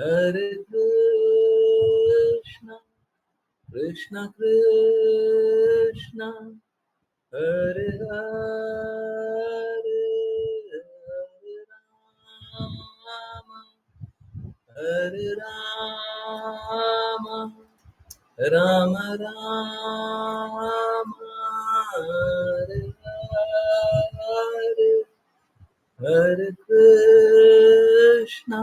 Hare Krishna, Krishna Krishna, Hare Hare, Hare Rama, Hare Rama, Rama Rama, Hare Hare, Hare Krishna,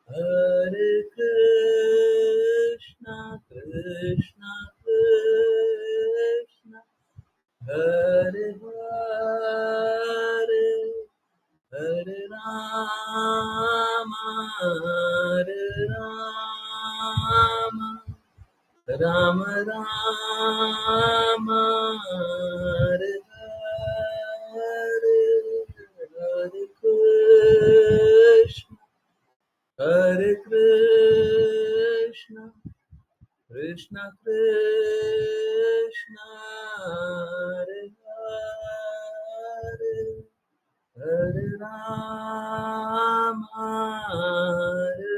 Hare Krishna, Krishna Krishna, Hare Hare, Hare Rama, Hare Rama, Rama Rama, Hare Hare, Hare Krishna, Hare Krishna, Krishna Krishna, Hare Hare, Hare Rama, Hare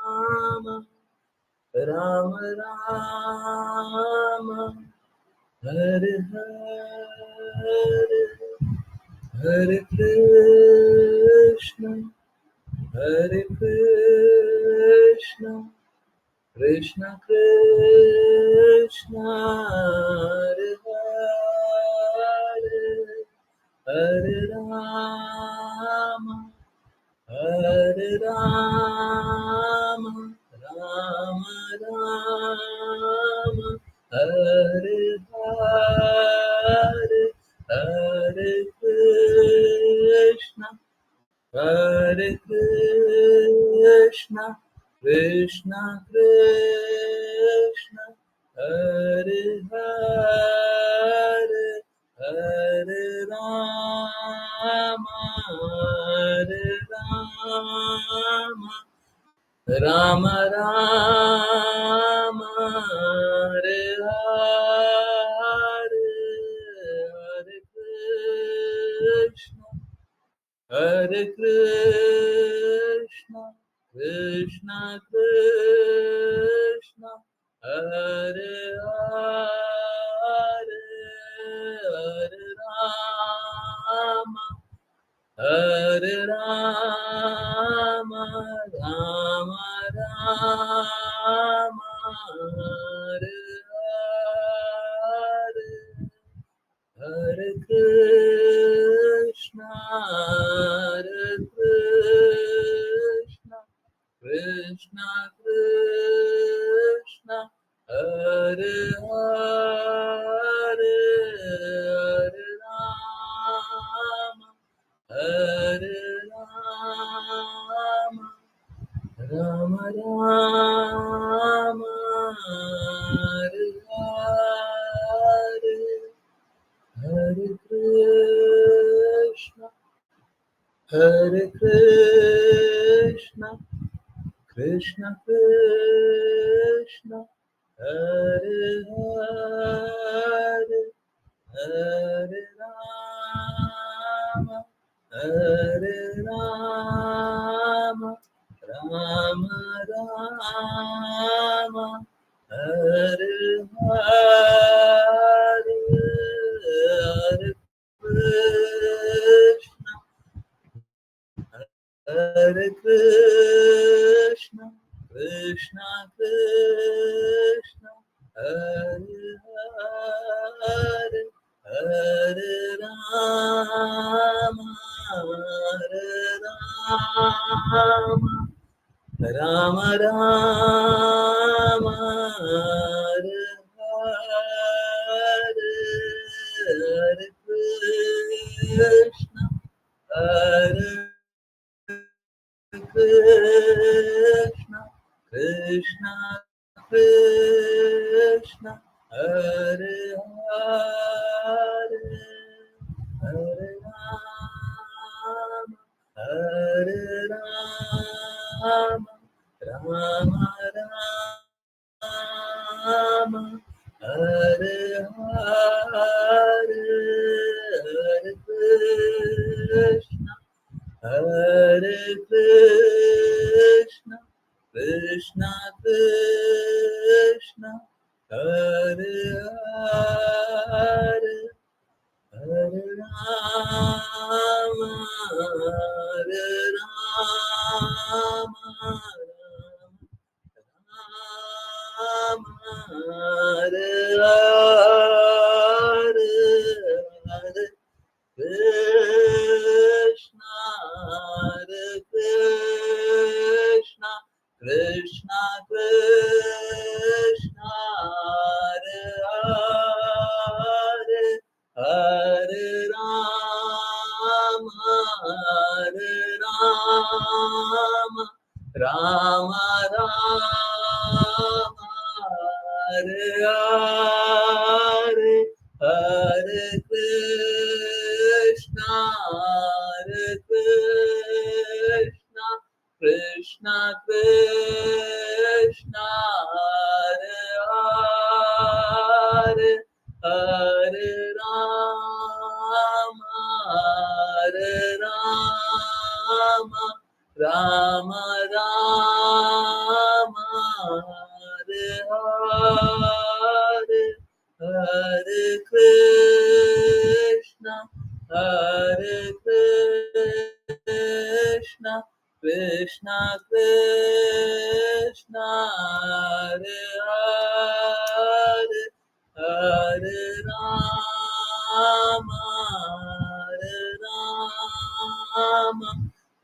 Rama, Rama Rama, Hare Hare, Hare Krishna, Hare Krishna, Krishna Krishna, Hare Hare, Hare Rama, Hare Rama, Rama Rama, Hare Hare, Hare Krishna, Hare Krishna, Krishna Krishna, Hare Hare, Hare Rama, Hare Rama, Rama Rama, Hare Hare, Hare Krishna, Hare Krishna, Krishna Krishna, Hare Hare, Hare Rama, Hare Rama, Rama Rama, Hare Hare, Hare Krishna, Hare Krishna, Krishna Krishna, Hare Hare, Hare Rama, Hare Rama, Rama Rama, Hare Hare, Hare Krishna, Hare Krishna, Krishna Krishna, Hare Hare, Hare Rama, Hare Rama, Rama Rama, Hare Hare, Hare Krishna, Hare Krishna, Krishna Krishna, Hare Hare, Hare Rama, Hare Rama, Rama Rama, Hare Hare, Hare Krishna, Hare Krishna, Krishna Krishna, Hare Hare, Hare Rama, Hare Rama, Rama Rama, Hare Hare, Hare Krishna, Hare Krishna, Krishna Krishna Hare Hare Hare Rama Hare Rama Rama Hare Hare Hare Krishna Hare Krishna Krishna Krishna Hare Hare Hare Rama Hare Rama Rama Rama Hare Hare Hare Krishna Krishna Krishna Hare Hare Hare Rama Rama Rama Hare Hare Hare Krishna Krishna Krishna Krishna Hare Hare Hare Rama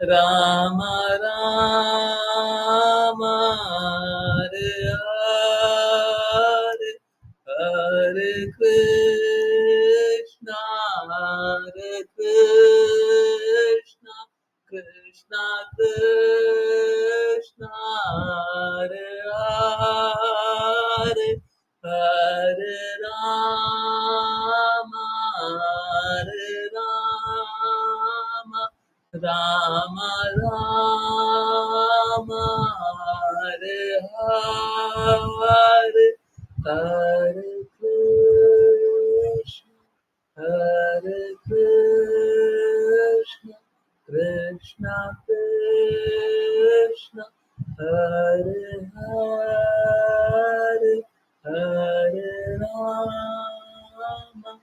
Rama Rama Hare Hare Hare Krishna Krishna Krishna Hare Hare Hare Rama Rama Rama Hare Hare Hare Krishna Krishna Krishna Hare Hare Hare Rama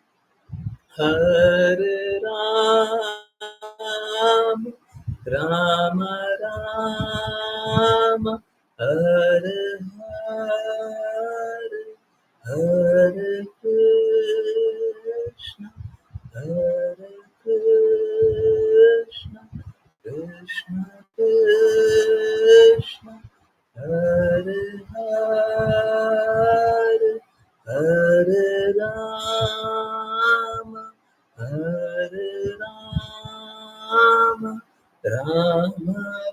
Hare Rama Rama Rama Hare Hare Hare Krishna Krishna Krishna Hare Hare Hare Rama Hare Rama Rama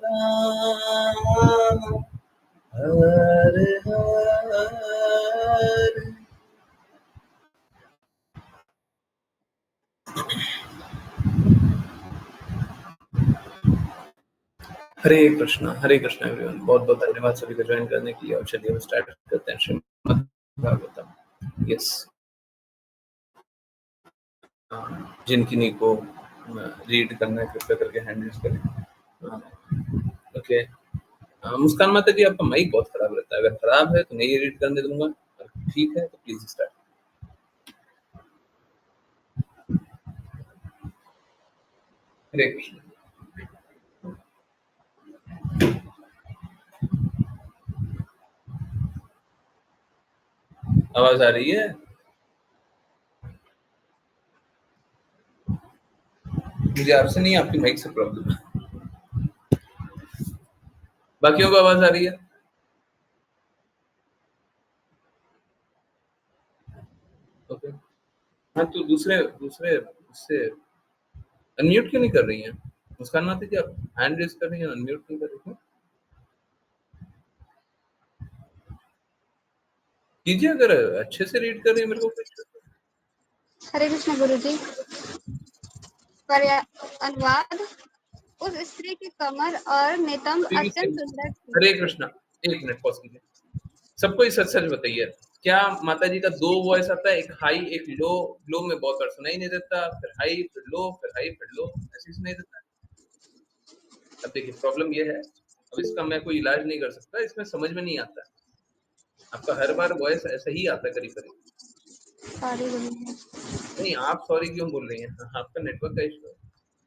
Rama Hare Hare हरे Krishna everyone, बहुत बहुत धन्यवाद सभी को join करने के लिए। और चलिए स्टार्ट करते हैं श्रीमद् भागवतम। यस, जिनकी को रीड करना है कृपया करके हैंड रेज करें। ओके, मुस्कान माता जी, आपका माइक बहुत खराब रहता है, अगर खराब है तो नहीं रीड करने दूंगा, ठीक है तो प्लीज स्टार्ट। हरे कृष्ण। आवाज आ रही है? मुझे आपसे नहीं, आपकी माइक से प्रॉब्लम है। बाकियों को आवाज आ रही है? ओके, हाँ तो दूसरे उससे अनम्यूट क्यों नहीं कर रही हैं? मुस्कान माता जी, आप हैंड रेज कर रही हैं, अनम्यूट क्यों कर रही हैं? कीजिए, अगर अच्छे से रीड कर रही है मेरे को। हरे कृष्ण गुरुजी। अनुवाद। उस स्त्री की कमर और नितंब अत्यंत सुंदर थी। हरे कृष्णा, एक मिनट पॉज कीजिए। सबको सच सच बताइए, क्या माता जी का दो वॉइस आता है, एक हाई एक लो? लो में बहुत बार सुनाई नहीं देता, फिर हाई फिर लो, फिर हाई फिर लो, ऐसे सुनाई देता है। अब देखिए, प्रॉब्लम ये है अब इसका मैं कोई इलाज नहीं कर सकता, इसमें समझ में नहीं आता। आपका हर बार वॉइस ऐसा ही आता है करीब-करीब। सॉरी बोलिए। नहीं, आप सॉरी क्यों बोल रही हैं? आपका नेटवर्क का इश्यू है।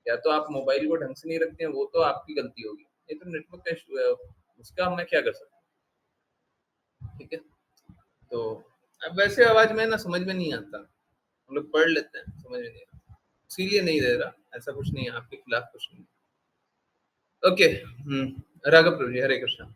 या तो आप मोबाइल को ढंग से नहीं रखते हैं, वो तो आपकी गलती होगी। ये तो नेटवर्क का इश्यू है, उसका मैं क्या कर सकता हूँ, ठीक है? तो अब वैसे आवाज़ में ना समझ में नहीं आता। हम लोग पढ़ लेते हैं, समझ में नहीं आता। इसीलिए नहीं दे रहा, ऐसा कुछ नहीं है, आपके खिलाफ कुछ नहीं है। ओके, राघव प्रभु जी, हरे कृष्णा।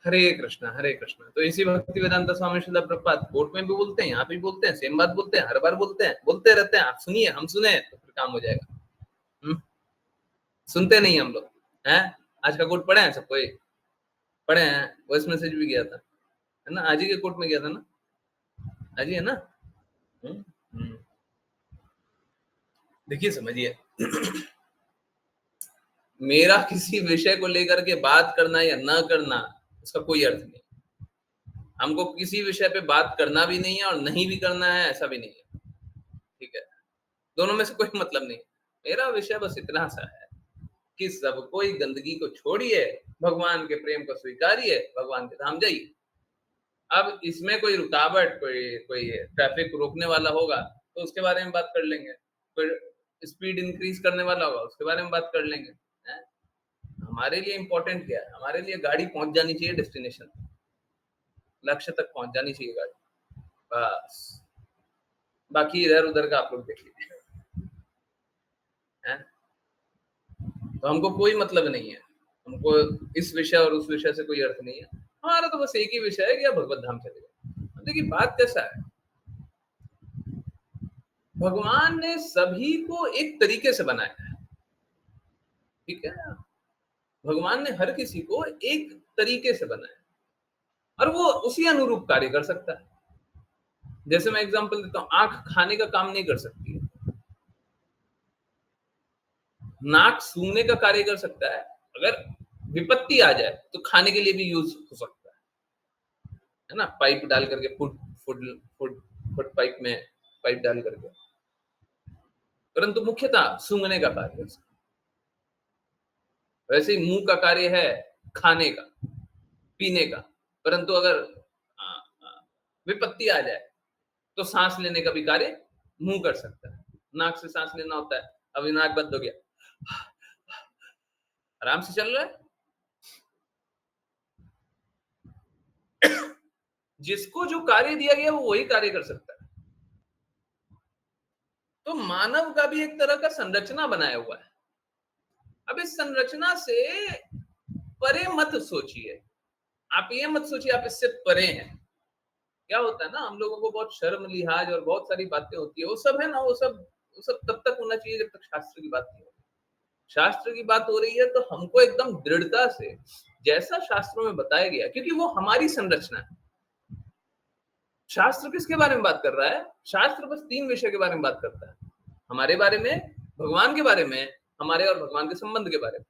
हरे कृष्णा, हरे कृष्णा। तो इसी भक्ति वेदांत स्वामी श्रील प्रभुपाद कोर्ट में भी बोलते हैं, यहाँ भी बोलते हैं, सेम बात बोलते हैं, हर बार बोलते हैं, बोलते रहते हैं। आप सुनिए, हम सुने तो फिर काम हो जाएगा। सुनते नहीं हम लोग हैं। आज का कोर्ट पढ़े हैं सब कोई? पढ़े हैं, वॉइस मैसेज भी गया था, है ना? आज ही के कोर्ट में गया था ना? आज ही है ना? देखिए, समझिए, मेरा किसी विषय को लेकर के बात करना या ना करना, उसका कोई अर्थ नहीं। हमको किसी विषय पे बात करना भी नहीं है और नहीं भी करना है, ऐसा भी नहीं है, ठीक है? दोनों में से कोई मतलब नहीं। मेरा विषय बस इतना सा है कि सब कोई गंदगी को छोड़िए, भगवान के प्रेम को स्वीकारिए, भगवान के धाम जाइए। अब इसमें कोई रुकावट, कोई कोई ट्रैफिक रोकने वाला होगा तो उसके बारे में बात कर लेंगे, कोई स्पीड इंक्रीज करने वाला होगा उसके बारे में बात कर लेंगे, है? हमारे लिए इंपॉर्टेंट क्या है? हमारे लिए गाड़ी पहुंच जानी चाहिए डेस्टिनेशन, लक्ष्य तक पहुंच जानी चाहिए गाड़ी, बस। बाकी इधर उधर का आप लोग देख लीजिए, है? तो हमको कोई मतलब नहीं है, हमको इस विषय और उस विषय से कोई अर्थ नहीं है। हमारा तो बस एक ही विषय है कि आप भगवत धाम चले जाए। देखिए, बात कैसा है, भगवान ने सभी को एक तरीके से बनाया है, ठीक है? भगवान ने हर किसी को एक तरीके से बनाया और वो उसी अनुरूप कार्य कर सकता है। जैसे मैं एग्जांपल देता हूँ, आंख खाने का काम नहीं कर सकती है, नाक सूंघने का कार्य कर सकता है। अगर विपत्ति आ जाए तो खाने के लिए भी यूज हो सकता है ना? पाइप डाल करके, food food food food pipe में पाइप डाल करके, परंतु मुख्यतः सूंघने का कार्य है। वैसे ही मुंह का कार्य है खाने का, पीने का, परंतु अगर विपत्ति आ जाए तो सांस लेने का भी कार्य मुंह कर सकता है। नाक से सांस लेना होता है, अभी नाक बंद हो गया, आराम से चल रहा है। जिसको जो कार्य दिया गया वो वही कार्य कर सकता है। तो मानव का भी एक तरह का संरचना बनाया हुआ है। अब इस संरचना से परे मत सोचिए, आप ये मत सोचिए आप इससे परे हैं। क्या होता है ना, हम लोगों को बहुत शर्म लिहाज और बहुत सारी बातें होती है, वो सब है ना, वो सब तब तक होना चाहिए जब तक शास्त्र की बात नहीं हो। शास्त्र की बात हो रही है तो हमको एकदम दृढ़ता से, जैसा शास्त्रों में बताया गया, क्योंकि वो हमारी संरचना है। शास्त्र किसके बारे में बात कर रहा है? शास्त्र बस 3 विषय के बारे में बात करता है, हमारे बारे में, भगवान के बारे में, हमारे और भगवान के संबंध के बारे में,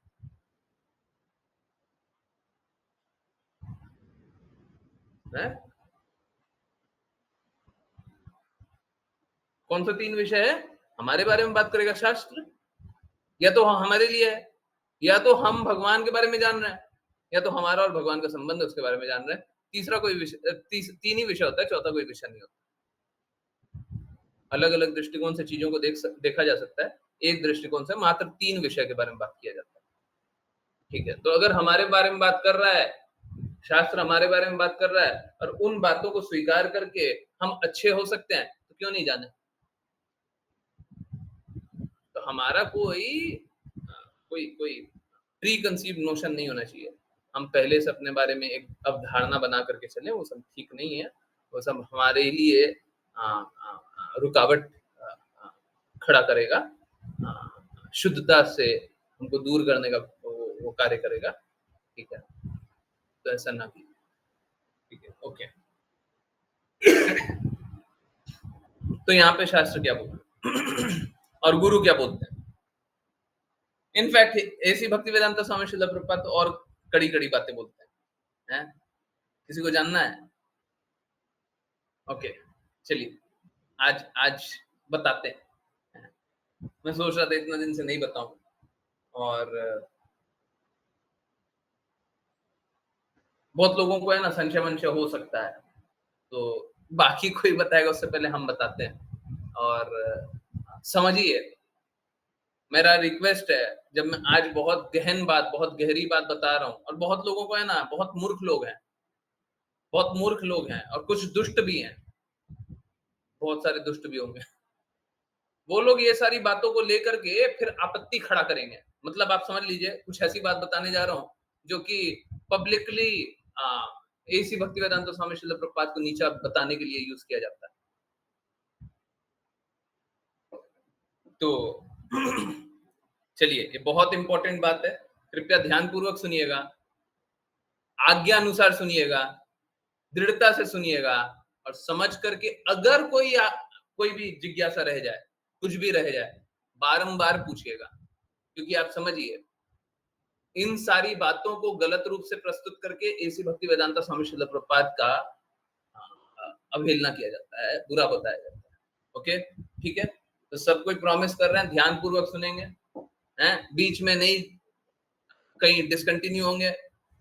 है? कौन सा 3 विषय है? हमारे बारे में बात करेगा शास्त्र, या तो हमारे लिए है, या तो हम भगवान के बारे में जान रहे हैं, या तो हमारा और भगवान का संबंध है उसके बारे में जान रहे हैं। तीसरा कोई विषय, 3 ही विषय होता है, चौथा कोई विषय नहीं होता। अलग अलग दृष्टिकोण से चीजों को देखा जा सकता है, एक दृष्टिकोण से मात्र 3 विषय के बारे में बात किया जाता है, ठीक है? तो अगर हमारे बारे में बात कर रहा है शास्त्र, हमारे बारे में बात कर रहा है और उन बातों को स्वीकार करके हम अच्छे हो सकते हैं, तो क्यों नहीं जाने? तो हमारा कोई कोई प्री कंसीव नोशन नहीं होना चाहिए। हम पहले से अपने बारे में एक अवधारणा बना करके चले, वो सब ठीक नहीं है। वो सब हमारे लिए रुकावट खड़ा करेगा, शुद्धता से हमको दूर करने का वो कार्य करेगा। ठीक है, तो ऐसा ना कीजिए। ठीक है, ओके। तो यहाँ पे शास्त्र क्या बोलते और गुरु क्या बोलते हैं? इनफैक्ट ऐसी भक्ति वेदांत स्वामी श्रील प्रभुपाद तो और कड़ी कड़ी बातें बोलते हैं। किसी को जानना है? ओके, चलिए आज आज बताते हैं। मैं सोच रहा था इतना दिन से नहीं बताऊं, और बहुत लोगों को है ना संशय वंशय हो सकता है, तो बाकी कोई बताएगा उससे पहले हम बताते हैं। और समझिए, मेरा रिक्वेस्ट है, जब मैं आज बहुत गहन बात, बहुत गहरी बात बता रहा हूँ, और बहुत लोगों को है ना, बहुत मूर्ख लोग हैं, बहुत मूर्ख लोग हैं, और कुछ दुष्ट भी हैं, बहुत सारे दुष्ट भी होंगे। वो लोग ये सारी बातों को लेकर के फिर आपत्ति खड़ा करेंगे। मतलब आप समझ लीजिए, कुछ ऐसी बात बताने जा रहा हूँ जो कि पब्लिकली ऐसी भक्ति वेदांत स्वामी श्रील प्रभुपाद को नीचा बताने के लिए यूज किया जाता है। तो चलिए, ये बहुत इंपॉर्टेंट बात है, कृपया ध्यानपूर्वक सुनिएगा, आज्ञा अनुसार सुनिएगा, दृढ़ता से सुनिएगा, और समझ करके अगर कोई भी जिज्ञासा रह जाए, कुछ भी रह जाए, बारंबार पूछिएगा। क्योंकि आप समझिए, इन सारी बातों को गलत रूप से प्रस्तुत करके ऐसी भक्ति वेदांत स्वामी श्रील प्रभुपाद का अवहेलना किया जाता है, बुरा बताया जाता है। ओके, ठीक है। तो सब कोई प्रॉमिस कर रहे हैं, ध्यानपूर्वक सुनेंगे, हैं, बीच में नहीं कहीं डिसकंटिन्यू होंगे,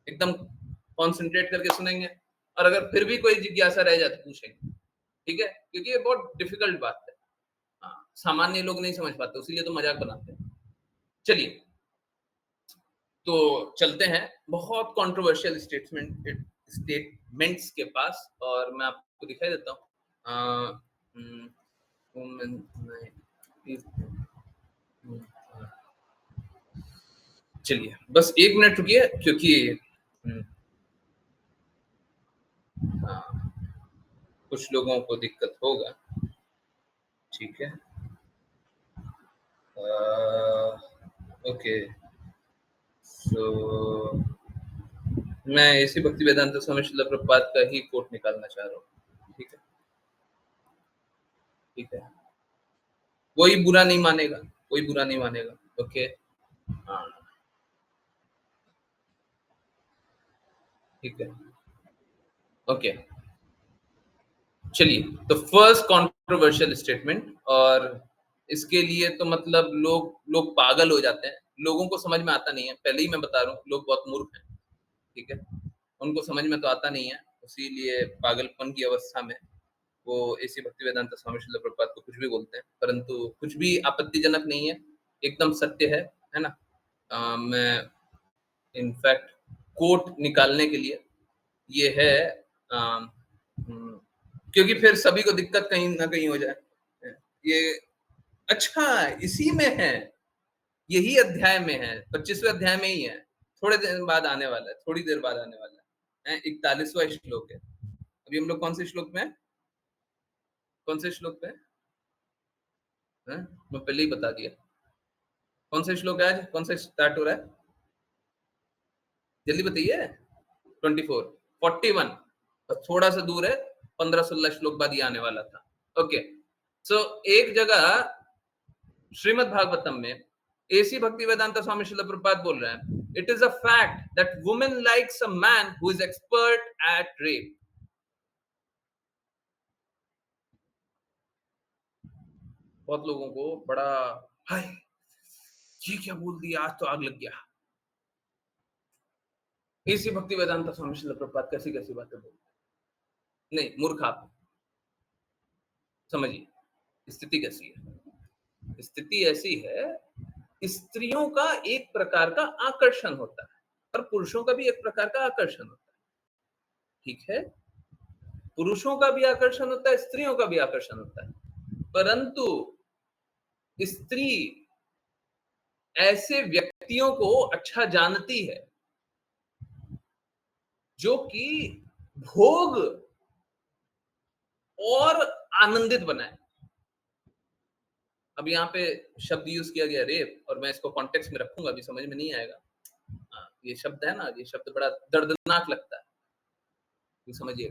एकदम कॉन्सेंट्रेट करके सुनेंगे, और अगर फिर भी कोई जिज्ञासा रह जाए तो पूछेंगे। ठीक है, क्योंकि ये बहुत डिफिकल्ट बात है। सामान्य लोग नहीं समझ पाते, इसीलिए तो मजाक बनाते हैं। चलिए, तो चलते हैं बहुत कंट्रोवर्शियल स्टेटमेंट्स के पास, और मैं आपको दिखाई देता हूँ। चलिए बस 1 मिनट रुकिए, क्योंकि कुछ लोगों को दिक्कत होगा। ठीक है, ओके। सो मैं ऐसी भक्ति वेदांत स्वामी श्रील प्रभुपाद का ही कोट निकालना चाह रहा हूँ। ठीक है, ठीक है, कोई बुरा नहीं मानेगा, कोई बुरा नहीं मानेगा। ओके, हाँ, ठीक है, ओके। चलिए, तो फर्स्ट कंट्रोवर्शियल स्टेटमेंट, और इसके लिए तो मतलब लोग पागल हो जाते हैं, लोगों को समझ में आता नहीं है। पहले ही मैं बता रहा हूँ, लोग बहुत मूर्ख हैं। ठीक है, उनको समझ में तो आता नहीं है, इसीलिए पागलपन की अवस्था में वो ऐसी भक्ति वेदांत स्वामी श्रील प्रभुपाद को कुछ भी बोलते हैं, परंतु कुछ भी आपत्तिजनक नहीं है, एकदम सत्य है ना। मैं इनफैक्ट कोट निकालने के लिए ये है, क्योंकि फिर सभी को दिक्कत कहीं ना कहीं हो जाए। ये अच्छा इसी में है, यही अध्याय में है, 25वें अध्याय में ही है, थोड़े दिन बाद आने वाला है, थोड़ी देर बाद आने वाला है। 41वां श्लोक है। अभी हम लोग कौन से श्लोक में है? कौन से श्लोक पे? मैं पहले ही बता दिया कौन सा श्लोक है आज, कौन सा स्टार्ट हो रहा है, जल्दी बताइए। 24, 41, बस थोड़ा सा दूर है, 15-16 श्लोक बाद ये आने वाला था। ओके, सो एक जगह श्रीमद् भागवतम में ऐसी भक्ति वेदांत स्वामी श्रील प्रभुपाद बोल रहे हैं, it is a fact that women likes a man who is expert at rape. बहुत लोगों को बड़ा, हाय ये क्या बोल दिया, आज तो आग लग गया। ऐसी भक्ति वेदांत स्वामी श्रील प्रभुपाद कैसी कैसी बातें बोलते नहीं, मूर्ख आप। समझिए स्थिति कैसी है। स्थिति ऐसी है, स्त्रियों का एक प्रकार का आकर्षण होता है, और पुरुषों का भी एक प्रकार का आकर्षण होता है। ठीक है, पुरुषों का भी आकर्षण होता है, स्त्रियों का भी आकर्षण होता है, परंतु स्त्री ऐसे व्यक्तियों को अच्छा जानती है जो कि भोग और आनंदित बनाए। अब यहाँ पे शब्द यूज किया गया रेप, और मैं इसको कॉन्टेक्स्ट में रखूंगा, अभी समझ में नहीं आएगा। ये शब्द है ना, ये शब्द बड़ा दर्दनाक लगता है, ये समझिए,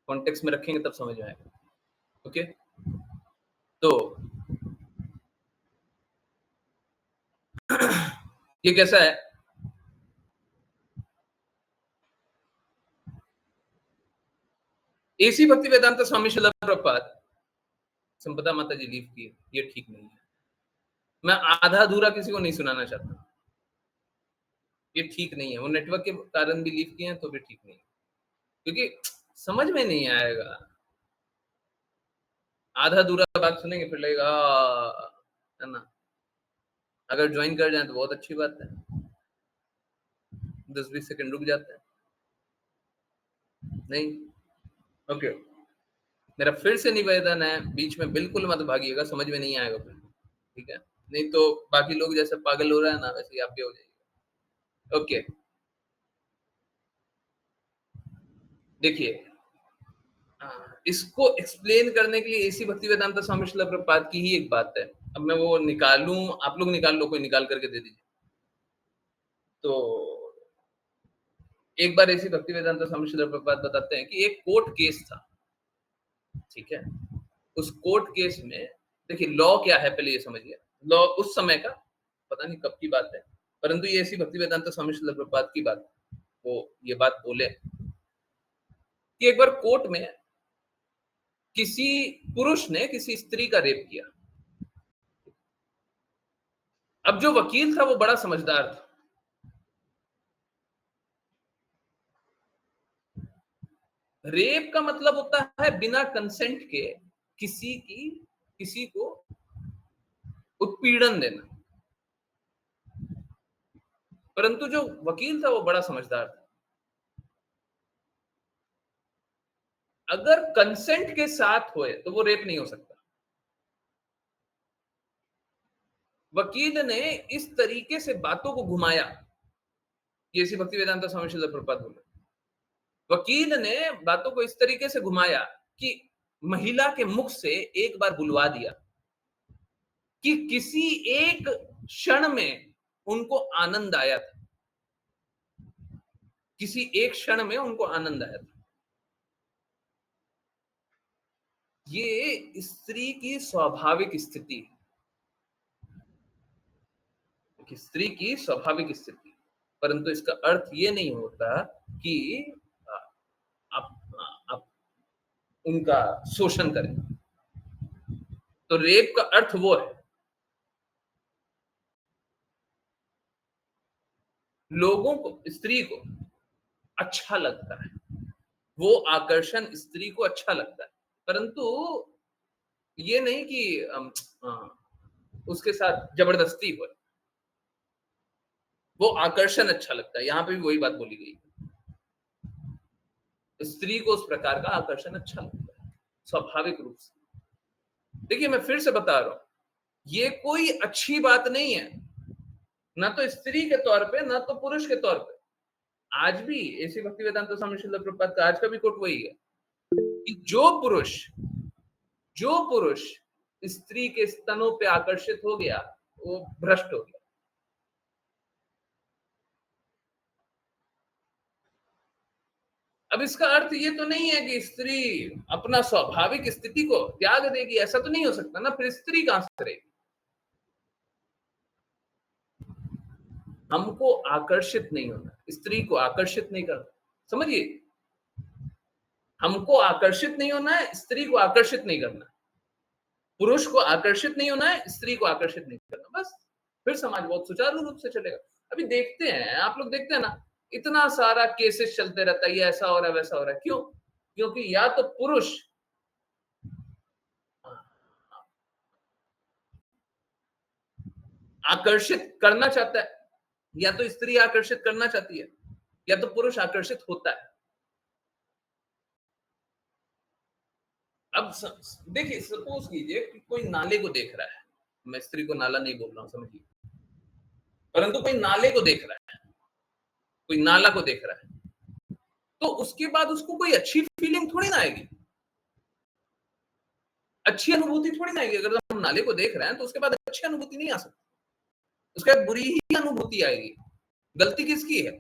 कॉन्टेक्स्ट में रखेंगे तब समझ में आएगा। ओके, तो ये कैसा है, एसी भक्ति वेदांत स्वामी शिला प्रभुपाद संपदा माता जी लीव की, ये ठीक नहीं है। मैं आधा अधूरा किसी को नहीं सुनाना चाहता, ये ठीक नहीं है। वो नेटवर्क के कारण भी लीव किए हैं तो भी ठीक नहीं है, क्योंकि समझ में नहीं आएगा। आधा अधूरा बात सुनेंगे फिर लगेगा है ना। अगर ज्वाइन कर जाए तो बहुत अच्छी बात है, 10-20 सेकंड रुक जाते हैं, नहीं। ओके, मेरा फिर से निवेदन है, बीच में बिल्कुल मत भागिएगा, समझ में नहीं आएगा फिर, ठीक है? नहीं तो बाकी लोग जैसे पागल हो रहा है ना, वैसे ही आप भी हो जाइएगा। ओके, देखिए, इसको एक्सप्लेन करने के लिए एसी भक्ति वेदांत स्वामी शिला प्रभुपाद की ही एक बात है। अब मैं वो निकालूं, आप लोग निकाल लो, कोई निकाल करके दे दीजिए। तो एक बार एसी भक्ति वेदांत स्वामी शिला प्रभुपाद बताते हैं कि एक कोर्ट केस था, ठीक है? उस कोर्ट केस में देखिए लॉ क्या है, पहले ये समझिए। लॉ उस समय का, पता नहीं कब की बात है, परंतु ये ऐसी भक्ति वेदांत स्वामी शिला प्रभुपाद की बात, वो ये बात बोले कि एक बार कोर्ट में किसी पुरुष ने किसी स्त्री का रेप किया। अब जो वकील था वो बड़ा समझदार था। रेप का मतलब होता है बिना कंसेंट के किसी को उत्पीड़न देना, परंतु जो वकील था वो बड़ा समझदार था। अगर कंसेंट के साथ होए तो वो रेप नहीं हो सकता। वकील ने इस तरीके से बातों को घुमाया, ये इसी भक्ति वेदांत स्वामी शिला प्रभुपाद बोले, वकील ने बातों को इस तरीके से घुमाया कि महिला के मुख से एक बार बुलवा दिया कि किसी एक क्षण में उनको आनंद आया था, किसी एक क्षण में उनको आनंद आया था। ये स्त्री की स्वाभाविक स्थिति है, कि स्त्री की स्वाभाविक स्थिति, परंतु इसका अर्थ ये नहीं होता कि आप उनका शोषण करें। तो रेप का अर्थ वो है, लोगों को, स्त्री को अच्छा लगता है, वो आकर्षण स्त्री को अच्छा लगता है, परंतु ये नहीं कि उसके साथ जबरदस्ती हो। वो आकर्षण अच्छा लगता है, यहाँ पे भी वही बात बोली गई, स्त्री को उस प्रकार का आकर्षण अच्छा लगता है स्वाभाविक रूप से। देखिए मैं फिर से बता रहा हूं, ये कोई अच्छी बात नहीं है, ना तो स्त्री के तौर पे ना तो पुरुष के तौर पे। आज भी ऐसी भक्ति वेदांत स्वामी शिला प्रभुपाद का आज का भी कोट वही है कि जो पुरुष स्त्री के स्तनों पे आकर्षित हो गया वो भ्रष्ट हो गया। अब इसका अर्थ ये तो नहीं है कि स्त्री अपना स्वाभाविक स्थिति को त्याग देगी, ऐसा तो नहीं हो सकता ना, फिर स्त्री कहां से रहेगी। हमको आकर्षित नहीं होना, स्त्री को आकर्षित नहीं करना, समझिए, हमको आकर्षित नहीं होना है, स्त्री को आकर्षित नहीं करना, पुरुष को आकर्षित नहीं होना है, स्त्री को आकर्षित नहीं करना, बस फिर समाज बहुत सुचारू रूप से चलेगा। अभी देखते हैं, आप लोग देखते हैं ना, इतना सारा केसेस चलते रहता है, ये ऐसा हो रहा है वैसा हो रहा है, क्यों? क्योंकि या तो पुरुष आकर्षित करना चाहता है, या तो स्त्री आकर्षित करना चाहती है, या तो पुरुष आकर्षित होता है। अब देखिए, सपोज कीजिए कि कोई नाले को देख रहा है, मैं स्त्री को नाला नहीं बोल रहा हूं, समझिए, परंतु कोई नाले को देख रहा है, कोई नाला को देख रहा है, तो उसके बाद उसको कोई अच्छी फीलिंग थोड़ी ना आएगी, अच्छी अनुभूति थोड़ी ना आएगी। अगर हम नाले को देख रहे हैं तो उसके बाद अच्छी अनुभूति नहीं आ सकती, उसके बाद बुरी ही अनुभूति आएगी। गलती किसकी है?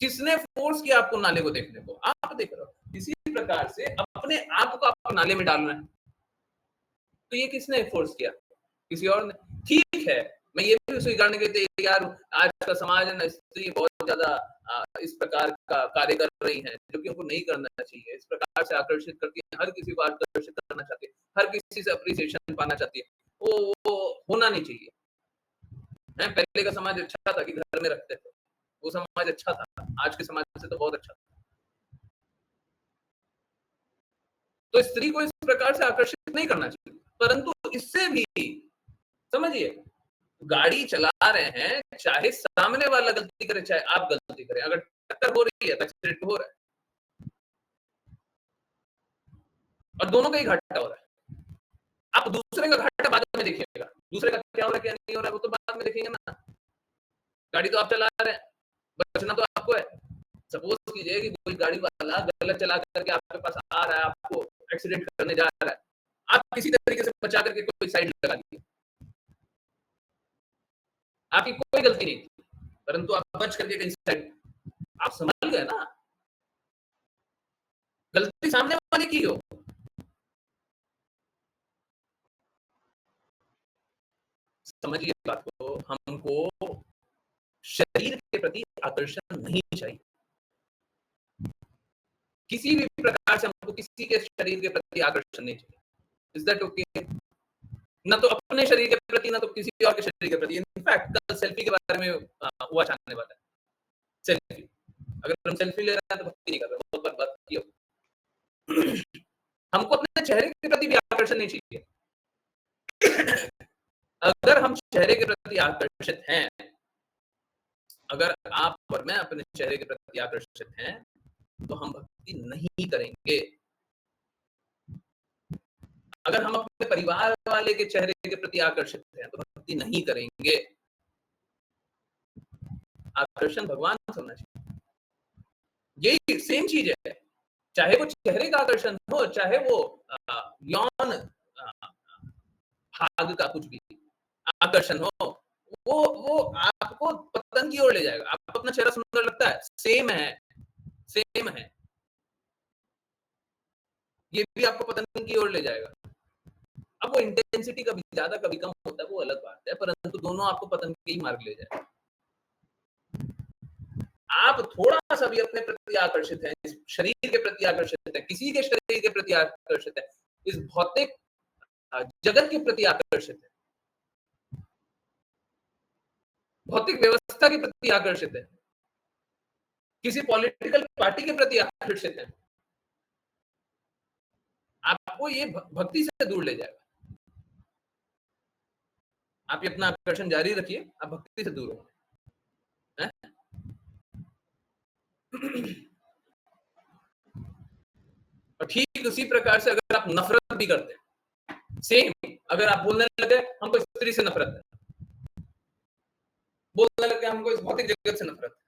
किसने फोर्स किया आपको नाले को देखने को? आप देख रहे हो। इसी प्रकार से अपने आप को आप नाले में डाल रहे हैं, तो ये किसने फोर्स किया? किसी और ने। ठीक है, मैं ये भी स्वीकारने के लिए यार, आज का समाज है ना, स्त्री बहुत ज्यादा इस प्रकार का कार्य कर रही है जो कि उनको नहीं करना चाहिए। इस प्रकार से आकर्षित करती है, हर किसी को आकर्षित करना चाहती है, हर किसी से अप्रिसिएशन पाना चाहती है, वो होना नहीं चाहिए। पहले का समाज अच्छा था कि घर में रखते थे, वो समाज अच्छा था, आज के समाज से तो बहुत अच्छा था। तो स्त्री को इस प्रकार से आकर्षित नहीं करना चाहिए, परंतु इससे भी समझिए, गाड़ी चला रहे हैं, चाहे सामने वाला गलती करे चाहे आप गलती करें, अगर टक्कर हो रही है तो एक्सीडेंट हो रहा है और दोनों का ही घाटा हो रहा है। आप दूसरे का घाटा बाद में देखिएगा, दूसरे का क्या हो रहा है क्या नहीं हो रहा है वो तो बाद में देखेंगे ना। गाड़ी तो आप चला रहे हैं, बचना तो आपको है। सपोज कीजिए कि कोई गाड़ी वाला गलत चला करके आपके पास आ रहा है, आपको एक्सीडेंट करने जा रहा है, आप किसी तरीके से बचा करके कोई साइड लगा दीजिए, आपकी कोई गलती नहीं थी, परंतु आप बच करके कहीं साइड, आप समझ गए ना, गलती सामने वाले की हो। समझिए बात को, हमको शरीर के प्रति आकर्षण नहीं चाहिए, किसी भी प्रकार से हमको किसी के शरीर के प्रति आकर्षण नहीं चाहिए। Is that okay? ना तो अपने शरीर के प्रति, ना तो किसी और के शरीर के प्रति। इनफैक्ट कल सेल्फी के बारे में हुआ जानने वाला है। सेल्फी, अगर हम सेल्फी ले रहे हैं तो भक्ति नहीं कर रहे, बहुत बार बात की हो। हमको अपने चेहरे के प्रति भी आकर्षण नहीं चाहिए। अगर हम चेहरे के प्रति आकर्षित हैं, अगर आप और मैं अपने चेहरे के प्रति आकर्षित हैं, तो हम भक्ति नहीं करेंगे। अगर हम अपने परिवार वाले के चेहरे के प्रति आकर्षित हैं, तो भक्ति नहीं करेंगे। आकर्षण भगवान से होना चाहिए। यही सेम चीज है, चाहे वो चेहरे का आकर्षण हो, चाहे वो यौन भाग का कुछ भी आकर्षण हो, वो आपको पतन की ओर ले जाएगा। आपको अपना चेहरा सुंदर लगता है, सेम है, सेम है, ये भी आपको पतन की ओर ले जाएगा। अब वो इंटेंसिटी कभी ज्यादा कभी कम होता है, वो अलग बात है, परंतु दोनों आपको पतन के ही मार्ग ले जाएगा। आप थोड़ा सा भी अपने प्रति आकर्षित हैं, इस शरीर के प्रति आकर्षित है, किसी के शरीर के प्रति आकर्षित है, इस भौतिक जगत के प्रति आकर्षित है, भौतिक व्यवस्था के प्रति आकर्षित है, किसी पॉलिटिकल पार्टी के प्रति आकर्षित है, आपको ये भक्ति से दूर ले जाएगा। आप ये अपना आकर्षण जारी रखिए, आप भक्ति से दूर हो। और ठीक उसी प्रकार से अगर आप नफरत भी करते हैं, सेम, अगर आप बोलने लगे हमको स्त्री से नफरत है, बोलने लगे हमको इस भौतिक जगत से नफरत है,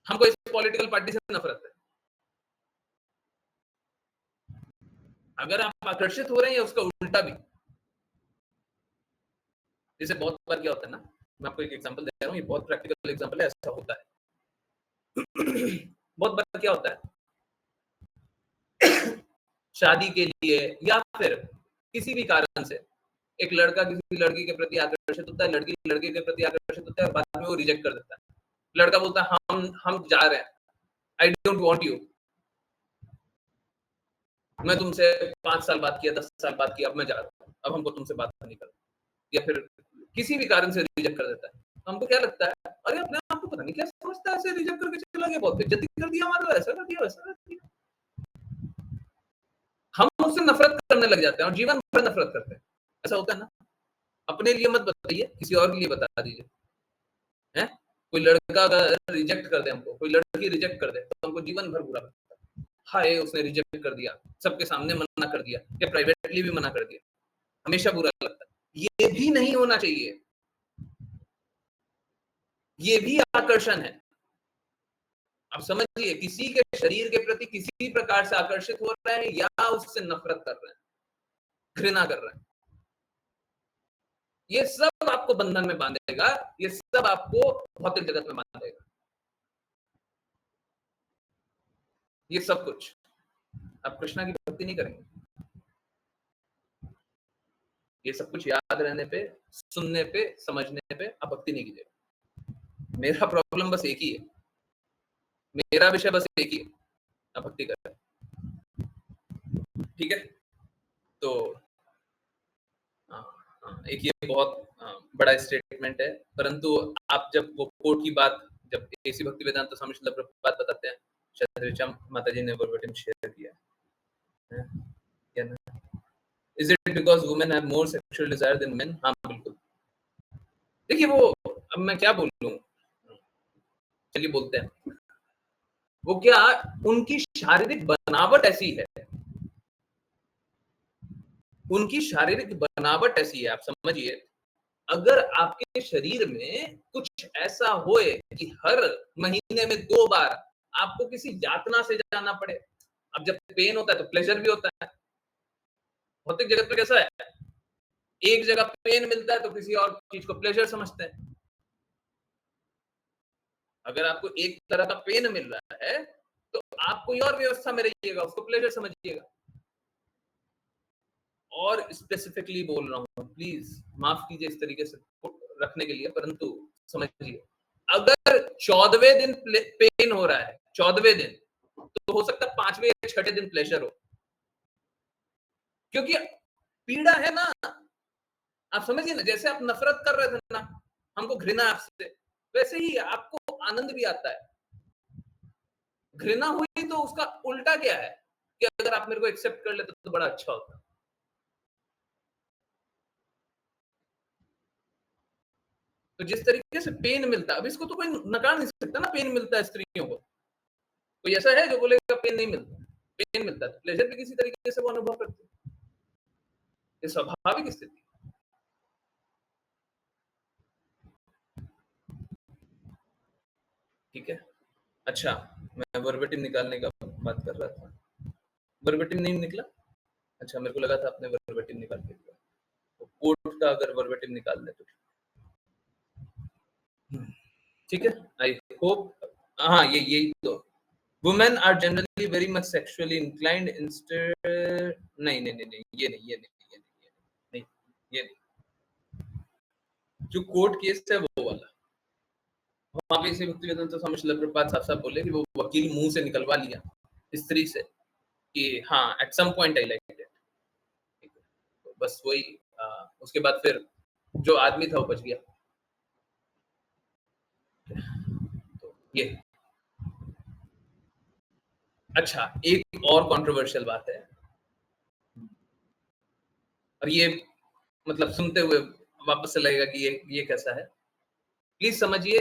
हमको इस पॉलिटिकल पार्टी से नफरत है, अगर आप आकर्षित हो रहे हैं, उसका उल्टा भी। जैसे बहुत बार क्या होता है ना, मैं आपको एक एग्जांपल दे रहा हूँ, ये बहुत प्रैक्टिकल एग्जांपल है, ऐसा होता है। बहुत बार क्या होता है, शादी के लिए या फिर किसी भी कारण से एक लड़का किसी लड़की के प्रति आकर्षित होता है, लड़की लड़के के प्रति आकर्षित होता है, बाद में वो रिजेक्ट कर देता है। लड़का बोलता है हम जा रहे हैं, आई डोंट वांट यू, मैं तुमसे 5 साल बात किया, 10 साल बात किया, अब मैं जा रहा हूँ, अब हमको तुमसे बात नहीं करना, या फिर किसी भी कारण से रिजेक्ट कर देता है। हमको क्या लगता है, अरे अपने आप को पता नहीं क्या समझता है, ऐसे रिजेक्ट करके चला गया, बहुत बेइज्जती कर दिया हमारा, ऐसा कर दिया, वैसा कर दिया। हम उससे नफरत करने लग जाते हैं और जीवन भर नफरत करते हैं। ऐसा होता है ना? अपने लिए मत बताइए, किसी और के लिए बता दीजिए। हैं? कोई लड़का अगर रिजेक्ट कर दे हमको, कोई लड़की रिजेक्ट कर दे, तो हमको जीवन भर बुरा लगता है। हाय उसने रिजेक्ट कर दिया, सबके सामने मना कर दिया, या प्राइवेटली भी मना कर दिया, हमेशा बुरा लगता है। ये भी नहीं होना चाहिए, ये भी आकर्षण है। अब समझिए, किसी के शरीर के प्रति किसी प्रकार से आकर्षित हो रहे हैं या उससे नफरत कर रहे हैं, घृणा कर रहे हैं, ये सब आपको बंधन में बांधेगा, ये सब आपको भौतिक जगत में बांधेगा, ये सब कुछ। आप कृष्णा की भक्ति नहीं करेंगे, ये सब कुछ याद रहने पे, सुनने पे, समझने पे आप भक्ति नहीं कीजिएगा। मेरा प्रॉब्लम बस एक ही है, मेरा विषय बस एक ही है, आप भक्ति करें। ठीक है, तो एक ये बहुत बड़ा स्टेटमेंट है, परंतु आप जब वो कोट की बात, जब एसी भक्ति वेदांत स्वामी श्रील प्रभुपाद बताते हैं, शायद ऋचा माता जी ने वर्बटिम शेयर किया है, क्या ना, is it because women have more sexual desire than men? हाँ बिल्कुल। देखिए वो, अब मैं क्या बोलूं, चलिए बोलते हैं, वो क्या, उनकी शारीरिक बनावट ऐसी है, उनकी शारीरिक बनावट ऐसी है, आप समझिए, अगर आपके शरीर में कुछ ऐसा होए कि हर महीने में 2 बार आपको किसी यातना से जाना पड़े, अब जब पेन होता है तो प्लेजर भी होता है, भौतिक जगत में कैसा है, एक जगह पेन मिलता है तो किसी और चीज को प्लेजर समझते हैं। अगर आपको एक तरह का पेन मिल रहा है तो आप कोई और व्यवस्था में रहिएगा, उसको प्लेजर समझिएगा। और स्पेसिफिकली बोल रहा हूं, प्लीज माफ कीजिए इस तरीके से रखने के लिए, परंतु समझिए, अगर 14वें दिन पेन हो रहा है, 14वें दिन, तो हो सकता है 5वें या 6ठे दिन प्लेजर हो, क्योंकि पीड़ा है ना। आप समझिए ना, जैसे आप नफरत कर रहे थे ना, हमको घृणा आपसे, वैसे ही आपको आनंद भी आता है। घृणा हुई तो उसका उल्टा क्या है कि अगर आप मेरे को एक्सेप्ट कर लेते तो बड़ा अच्छा होता। तो जिस तरीके से पेन मिलता है, अब इसको तो कोई नकार नहीं सकता ना, पेन मिलता है स्त्रियों को, कोई ऐसा है जो बोलेगा पेन नहीं मिलता? पेन मिलता है तो प्लेजर भी किसी तरीके से वो अनुभव करते हैं, ये स्वाभाविक स्थिति। ठीक है, अच्छा, मैं वर्बेटिम निकालने का बात कर रहा था, वर्बेटिम नहीं निकला, अच्छा मेरे को लगा था आपने वर्बेटिम निकाल के दिया, तो कोट का अगर वर्बेटिम निकाल दे तो ठीक है, आई होप। हाँ, ये यही तो, women are generally very much sexually inclined instead, नहीं नहीं नहीं नहीं, ये नहीं, ये नहीं, ये नहीं, ये नहीं, जो कोर्ट केस है वो वाला, वहां पे इसी भक्ति वेदांत स्वामी श्रील प्रभुपाद साहब साहब बोले कि वो वकील मुंह से निकलवा लिया स्त्री से कि हाँ at some point I like it, तो बस वही, उसके बाद फिर जो आदमी था वो बच गया। तो ये, अच्छा, एक और कंट्रोवर्शियल बात है, और ये मतलब सुनते हुए वापस से लगेगा कि ये कैसा है, प्लीज समझिए,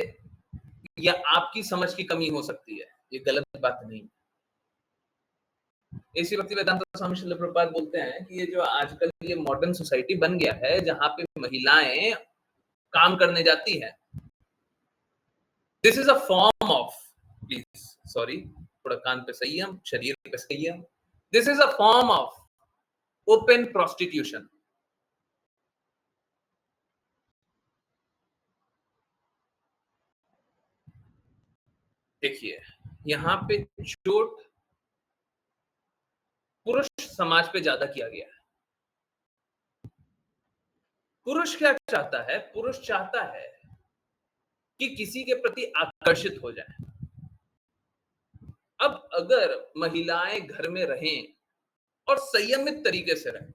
या आपकी समझ की कमी हो सकती है, ये गलत बात नहीं। इसी भक्ति वेदांत स्वामी श्रील प्रभुपाद बोलते हैं कि ये जो आजकल ये मॉडर्न सोसाइटी बन गया है जहां पे महिलाएं काम करने जाती है, this is a form of, please sorry, थोड़ा कान पे संयम, शरीर पे संयम, this is a form of open prostitution. देखिए, यहाँ पे चोट पुरुष समाज पे ज्यादा किया गया है। पुरुष क्या चाहता है, पुरुष चाहता है कि किसी के प्रति आकर्षित हो जाए। अब अगर महिलाएं घर में रहें और संयमित तरीके से रहें,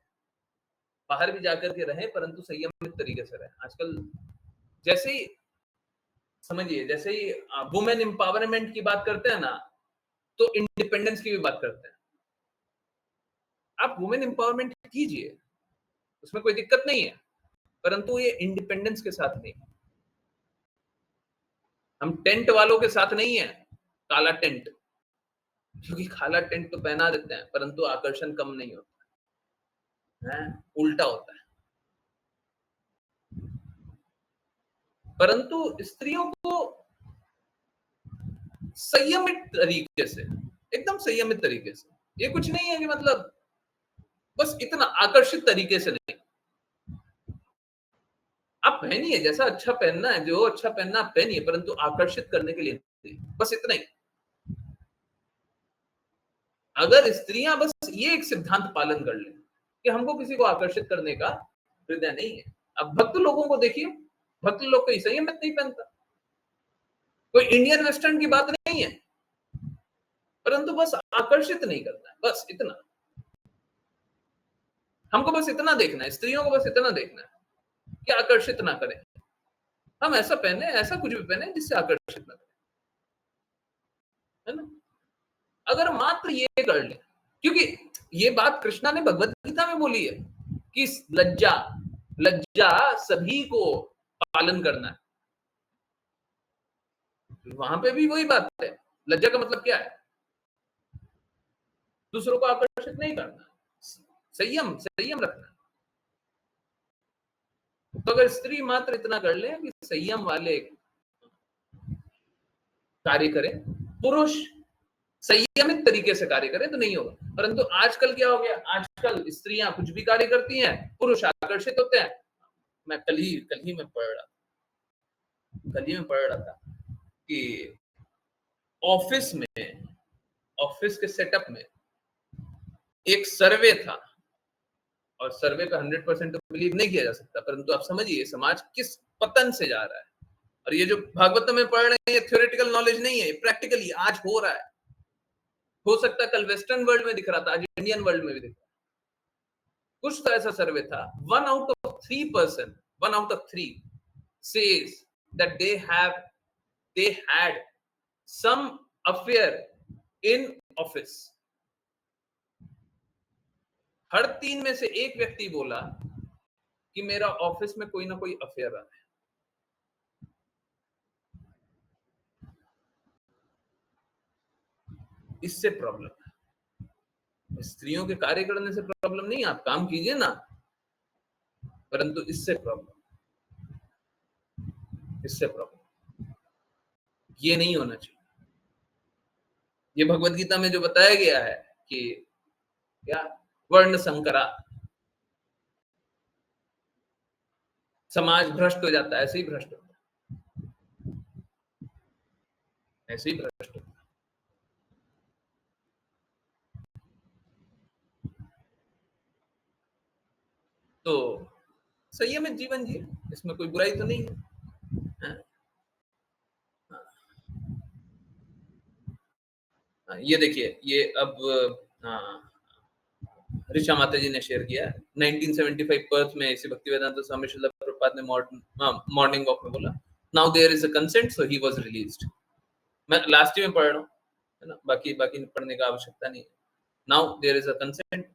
बाहर भी जाकर के रहें परंतु संयमित तरीके से रहें, आजकल जैसे ही समझिए, जैसे ही वुमेन एम्पावरमेंट की बात करते हैं ना, तो इंडिपेंडेंस की भी बात करते हैं। आप वुमेन एम्पावरमेंट कीजिए, उसमें कोई दिक्कत नहीं है, परंतु ये इंडिपेंडेंस के साथ नहीं। हम टेंट वालों के साथ नहीं है, काला टेंट, क्योंकि काला टेंट तो पहना देते हैं परंतु आकर्षण कम नहीं होता है, उल्टा होता है। परंतु स्त्रियों को संयमित तरीके से, एकदम संयमित तरीके से, ये कुछ नहीं है कि मतलब बस इतना आकर्षित तरीके से नहीं, आप पहनिए जैसा अच्छा पहनना है, जो अच्छा पहनना आप पहनिए, परंतु आकर्षित करने के लिए नहीं, बस इतना ही। अगर स्त्रियां बस ये एक सिद्धांत पालन कर लें कि हमको किसी को आकर्षित करने का हृदय नहीं है। अब भक्त लोगों को देखिए, भक्त लोग कोई संयमित नहीं पहनता, कोई इंडियन वेस्टर्न की बात नहीं है, परंतु बस आकर्षित नहीं करना है, बस इतना। हमको बस इतना देखना है, स्त्रियों को बस इतना देखना है कि आकर्षित ना करें। हम ऐसा पहने, ऐसा कुछ भी पहने जिससे आकर्षित ना करें, है ना? अगर मात्र ये कर ले, क्योंकि ये बात कृष्णा ने भगवत गीता में बोली है कि लज्जा लज्जा सभी को पालन करना है। वहां पे भी वही बात है, लज्जा का मतलब क्या है? दूसरों को आकर्षित नहीं करना, संयम संयम रखना। तो अगर स्त्री मात्र इतना कर ले कि संयम वाले कार्य करें, पुरुष संयमित तरीके से कार्य करें, तो नहीं होगा। परंतु आजकल क्या हो गया, आजकल स्त्रियां कुछ भी कार्य करती हैं, पुरुष आकर्षित होते हैं। मैं कल ही में पढ़ रहा था कि ऑफिस के सेटअप में एक सर्वे था, और सर्वे पे 100% तो बिलीव नहीं किया जा सकता, परंतु आप समझिए समाज किस पतन से जा रहा है। और ये जो भागवत में पढ़ रहे हैं, ये थ्योरेटिकल नॉलेज नहीं है, ये प्रैक्टिकली आज हो रहा है। हो सकता है कल वेस्टर्न वर्ल्ड में दिख रहा था, आज इंडियन वर्ल्ड में भी दिख रहा है। कुछ तो ऐसा सर्वे था, 1 out of 3 says that they had some affair in office. हर 3 में से एक व्यक्ति बोला कि मेरा ऑफिस में कोई ना कोई अफेयर रहा है। इससे प्रॉब्लम है। स्त्रियों के कार्य करने से प्रॉब्लम नहीं, आप काम कीजिए ना, परंतु इससे प्रॉब्लम ये नहीं होना चाहिए। ये भगवत गीता में जो बताया गया है कि क्या वर्ण संकरा, समाज भ्रष्ट हो जाता है, ऐसे ही भ्रष्ट होता है, ऐसे ही भ्रष्ट होता है। तो संयमित जीवन जिए, इसमें कोई बुराई तो नहीं है। ये देखिए, ये अब ऋचा माता जी ने शेयर किया 1975 पर्थ में इसी भक्तिवेदांत स्वामी श्रील प्रभुपाद ने मॉर्निंग वॉक में बोला, now there is a consent so he was released. मैं लास्ट में पढ़ रहा हूँ, है ना, बाकी पढ़ने का आवश्यकता नहीं है। Now there is a consent,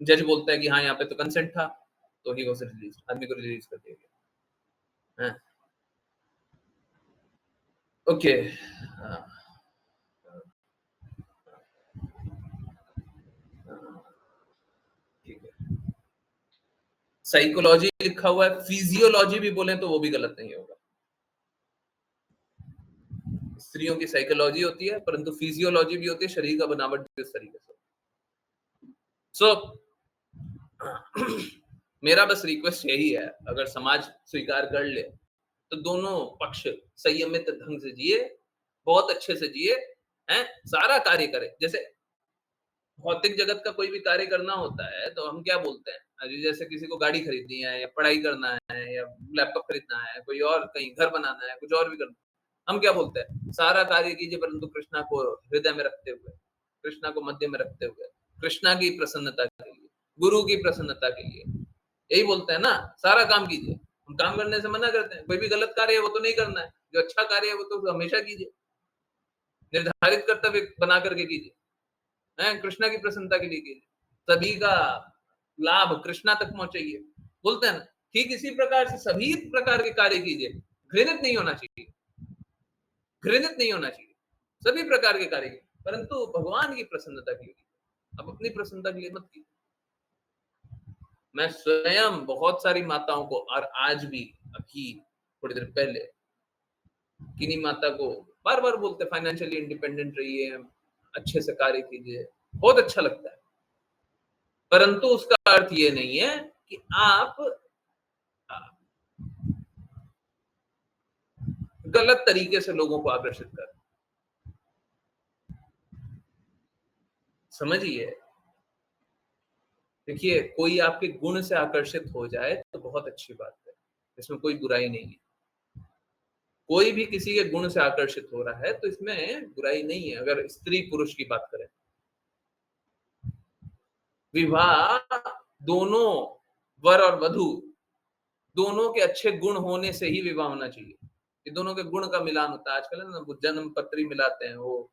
जज बोलता है कि हाँ यहाँ पे तो कंसेंट था, तो ही वाज रिलीज्ड, आदमी को रिलीज कर दिया गया। ओके, ठीक है। साइकोलॉजी लिखा हुआ है, फिजियोलॉजी भी बोले तो वो भी गलत नहीं होगा। स्त्रियों की साइकोलॉजी होती है, परंतु फिजियोलॉजी भी होती है, शरीर का बनावट भी उस तरीके से। मेरा बस रिक्वेस्ट यही है, अगर समाज स्वीकार कर ले तो दोनों पक्ष संयमित ढंग से जिए, बहुत अच्छे से जिए, हैं, सारा कार्य करे। जैसे भौतिक जगत का कोई भी कार्य करना होता है तो हम क्या बोलते हैं, अभी जैसे किसी को गाड़ी खरीदनी है या पढ़ाई करना है या लैपटॉप खरीदना है, कोई और कहीं घर बनाना है, कुछ और भी करना है, हम क्या बोलते हैं, सारा कार्य कीजिए परंतु कृष्णा को हृदय में रखते हुए, कृष्णा को मध्य में रखते हुए, कृष्णा की प्रसन्नता के लिए, गुरु की प्रसन्नता के लिए, यही बोलते हैं ना, सारा काम कीजिए। हम काम करने से मना करते हैं, कोई भी गलत कार्य है वो तो नहीं करना है, जो अच्छा कार्य है वो तो हमेशा कीजिए, निर्धारित कर्तव्य बना करके कीजिए, कृष्णा की प्रसन्नता के लिए कीजिए, सभी का लाभ कृष्णा तक पहुंचाइए, बोलते हैं ना। ठीक इसी प्रकार से सभी प्रकार के कार्य कीजिए, घृणित नहीं होना चाहिए, सभी प्रकार के कार्य, परंतु भगवान की प्रसन्नता के लिए, अब अपनी प्रसन्नता के लिए मत कीजिए। मैं स्वयं बहुत सारी माताओं को, और आज भी अभी थोड़ी देर पहले किन्हीं माता को बार-बार बोलते फाइनेंशियली इंडिपेंडेंट रहिए, अच्छे से कार्य कीजिए, बहुत अच्छा लगता है। परंतु उसका अर्थ ये नहीं है कि आप अ, गलत तरीके से लोगों को आकर्षित करें। समझिए, देखिए कोई आपके गुण से आकर्षित हो जाए तो बहुत अच्छी बात है, इसमें कोई बुराई नहीं है। कोई भी किसी के गुण से आकर्षित हो रहा है तो इसमें बुराई नहीं है, अगर स्त्री-पुरुष की बात करें। विवाह दोनों वर और वधू दोनों के अच्छे गुण होने से ही विवाह होना चाहिए। ये दोनों के गुण का मिलान होता है। आजकल है ना वो जन्म पत्री मिलाते हैं, वो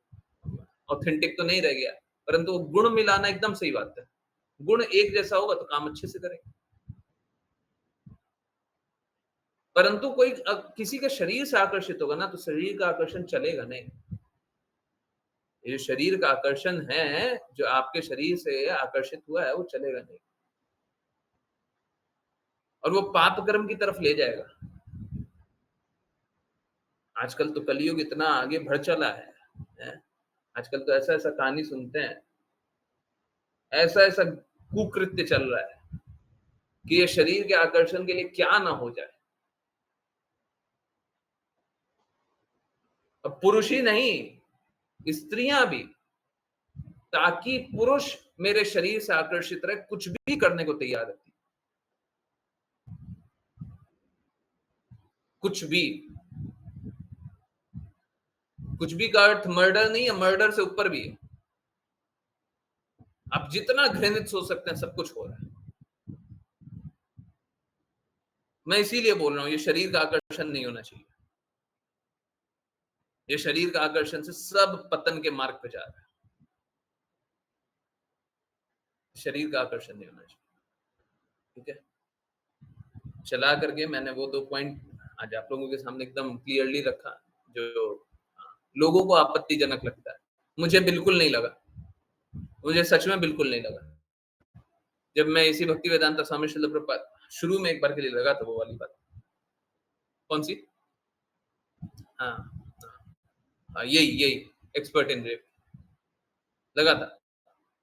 ऑथेंटिक तो नहीं रह गया, परंतु वो गुण मिलाना एकदम सही बात है। गुण एक जैसा होगा तो काम अच्छे से करेंगे। परंतु कोई किसी के शरीर से आकर्षित होगा ना तो शरीर का आकर्षण चलेगा नहीं। ये शरीर का आकर्षण है, जो आपके शरीर से आकर्षित हुआ है वो चलेगा नहीं। और वो पाप कर्म की तरफ ले जाएगा। आजकल तो कलयुग इतना आगे बढ़ चला है, हैं? आजकल तो ऐसा-ऐसा कहानी सुनते हैं, ऐसा-ऐसा कुकृत्य चल रहा है कि ये शरीर के आकर्षण के लिए क्या ना हो जाए। अब पुरुष ही नहीं, स्त्रियां भी, ताकि पुरुष मेरे शरीर से आकर्षित रहे, कुछ भी करने को तैयार रहती, कुछ भी। कुछ भी का अर्थ मर्डर नहीं है, मर्डर से ऊपर भी है। आप जितना घृणित सोच सकते हैं सब कुछ हो रहा है। मैं इसीलिए बोल रहा हूं ये शरीर का आकर्षण नहीं होना चाहिए। ये शरीर का आकर्षण से सब पतन के मार्ग पे जा रहा है। शरीर का आकर्षण नहीं होना चाहिए। ठीक है, चला करके मैंने वो 2 पॉइंट आज आप लोगों के सामने एकदम क्लियरली रखा, जो लोगों को आपत्तिजनक लगता है। मुझे बिल्कुल नहीं लगा, मुझे सच में बिल्कुल नहीं लगा। जब मैं इसी भक्ति वेदांता स्वामी श्रील प्रभुपाद शुरू में एक बार के लिए लगा था वो वाली बात। कौन सी? हाँ, यही एक्सपर्ट इन रेप लगा था।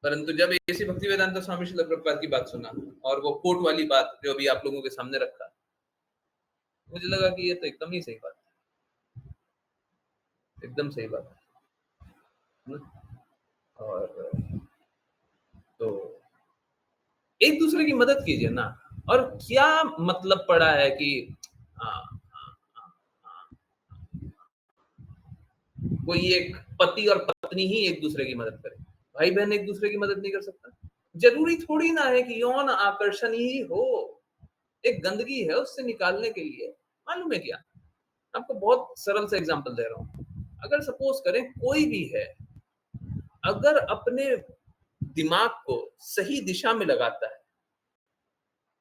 परंतु जब इसी भक्ति वेदांता स्वामी श्रील प्रभुपाद की बात सुना और वो कोर्ट वाली बात जो अभी आप लोगों के सामने रखा, मुझे लगा कि ये तो एकदम ही सही बात है, एकदम सही बात है। और तो एक दूसरे की मदद कीजिए ना। और क्या मतलब पड़ा है कि आ, आ, आ, कोई एक पति और पत्नी ही एक दूसरे की मदद करे, भाई बहन एक दूसरे की मदद नहीं कर सकता? जरूरी थोड़ी ना है कि यौन आकर्षण ही हो, एक गंदगी है उससे निकालने के लिए मालूम है क्या, आपको बहुत सरल सा एग्जांपल दे रहा हूं। अगर सपोज करें कोई भी है, अगर अपने दिमाग को सही दिशा में लगाता है,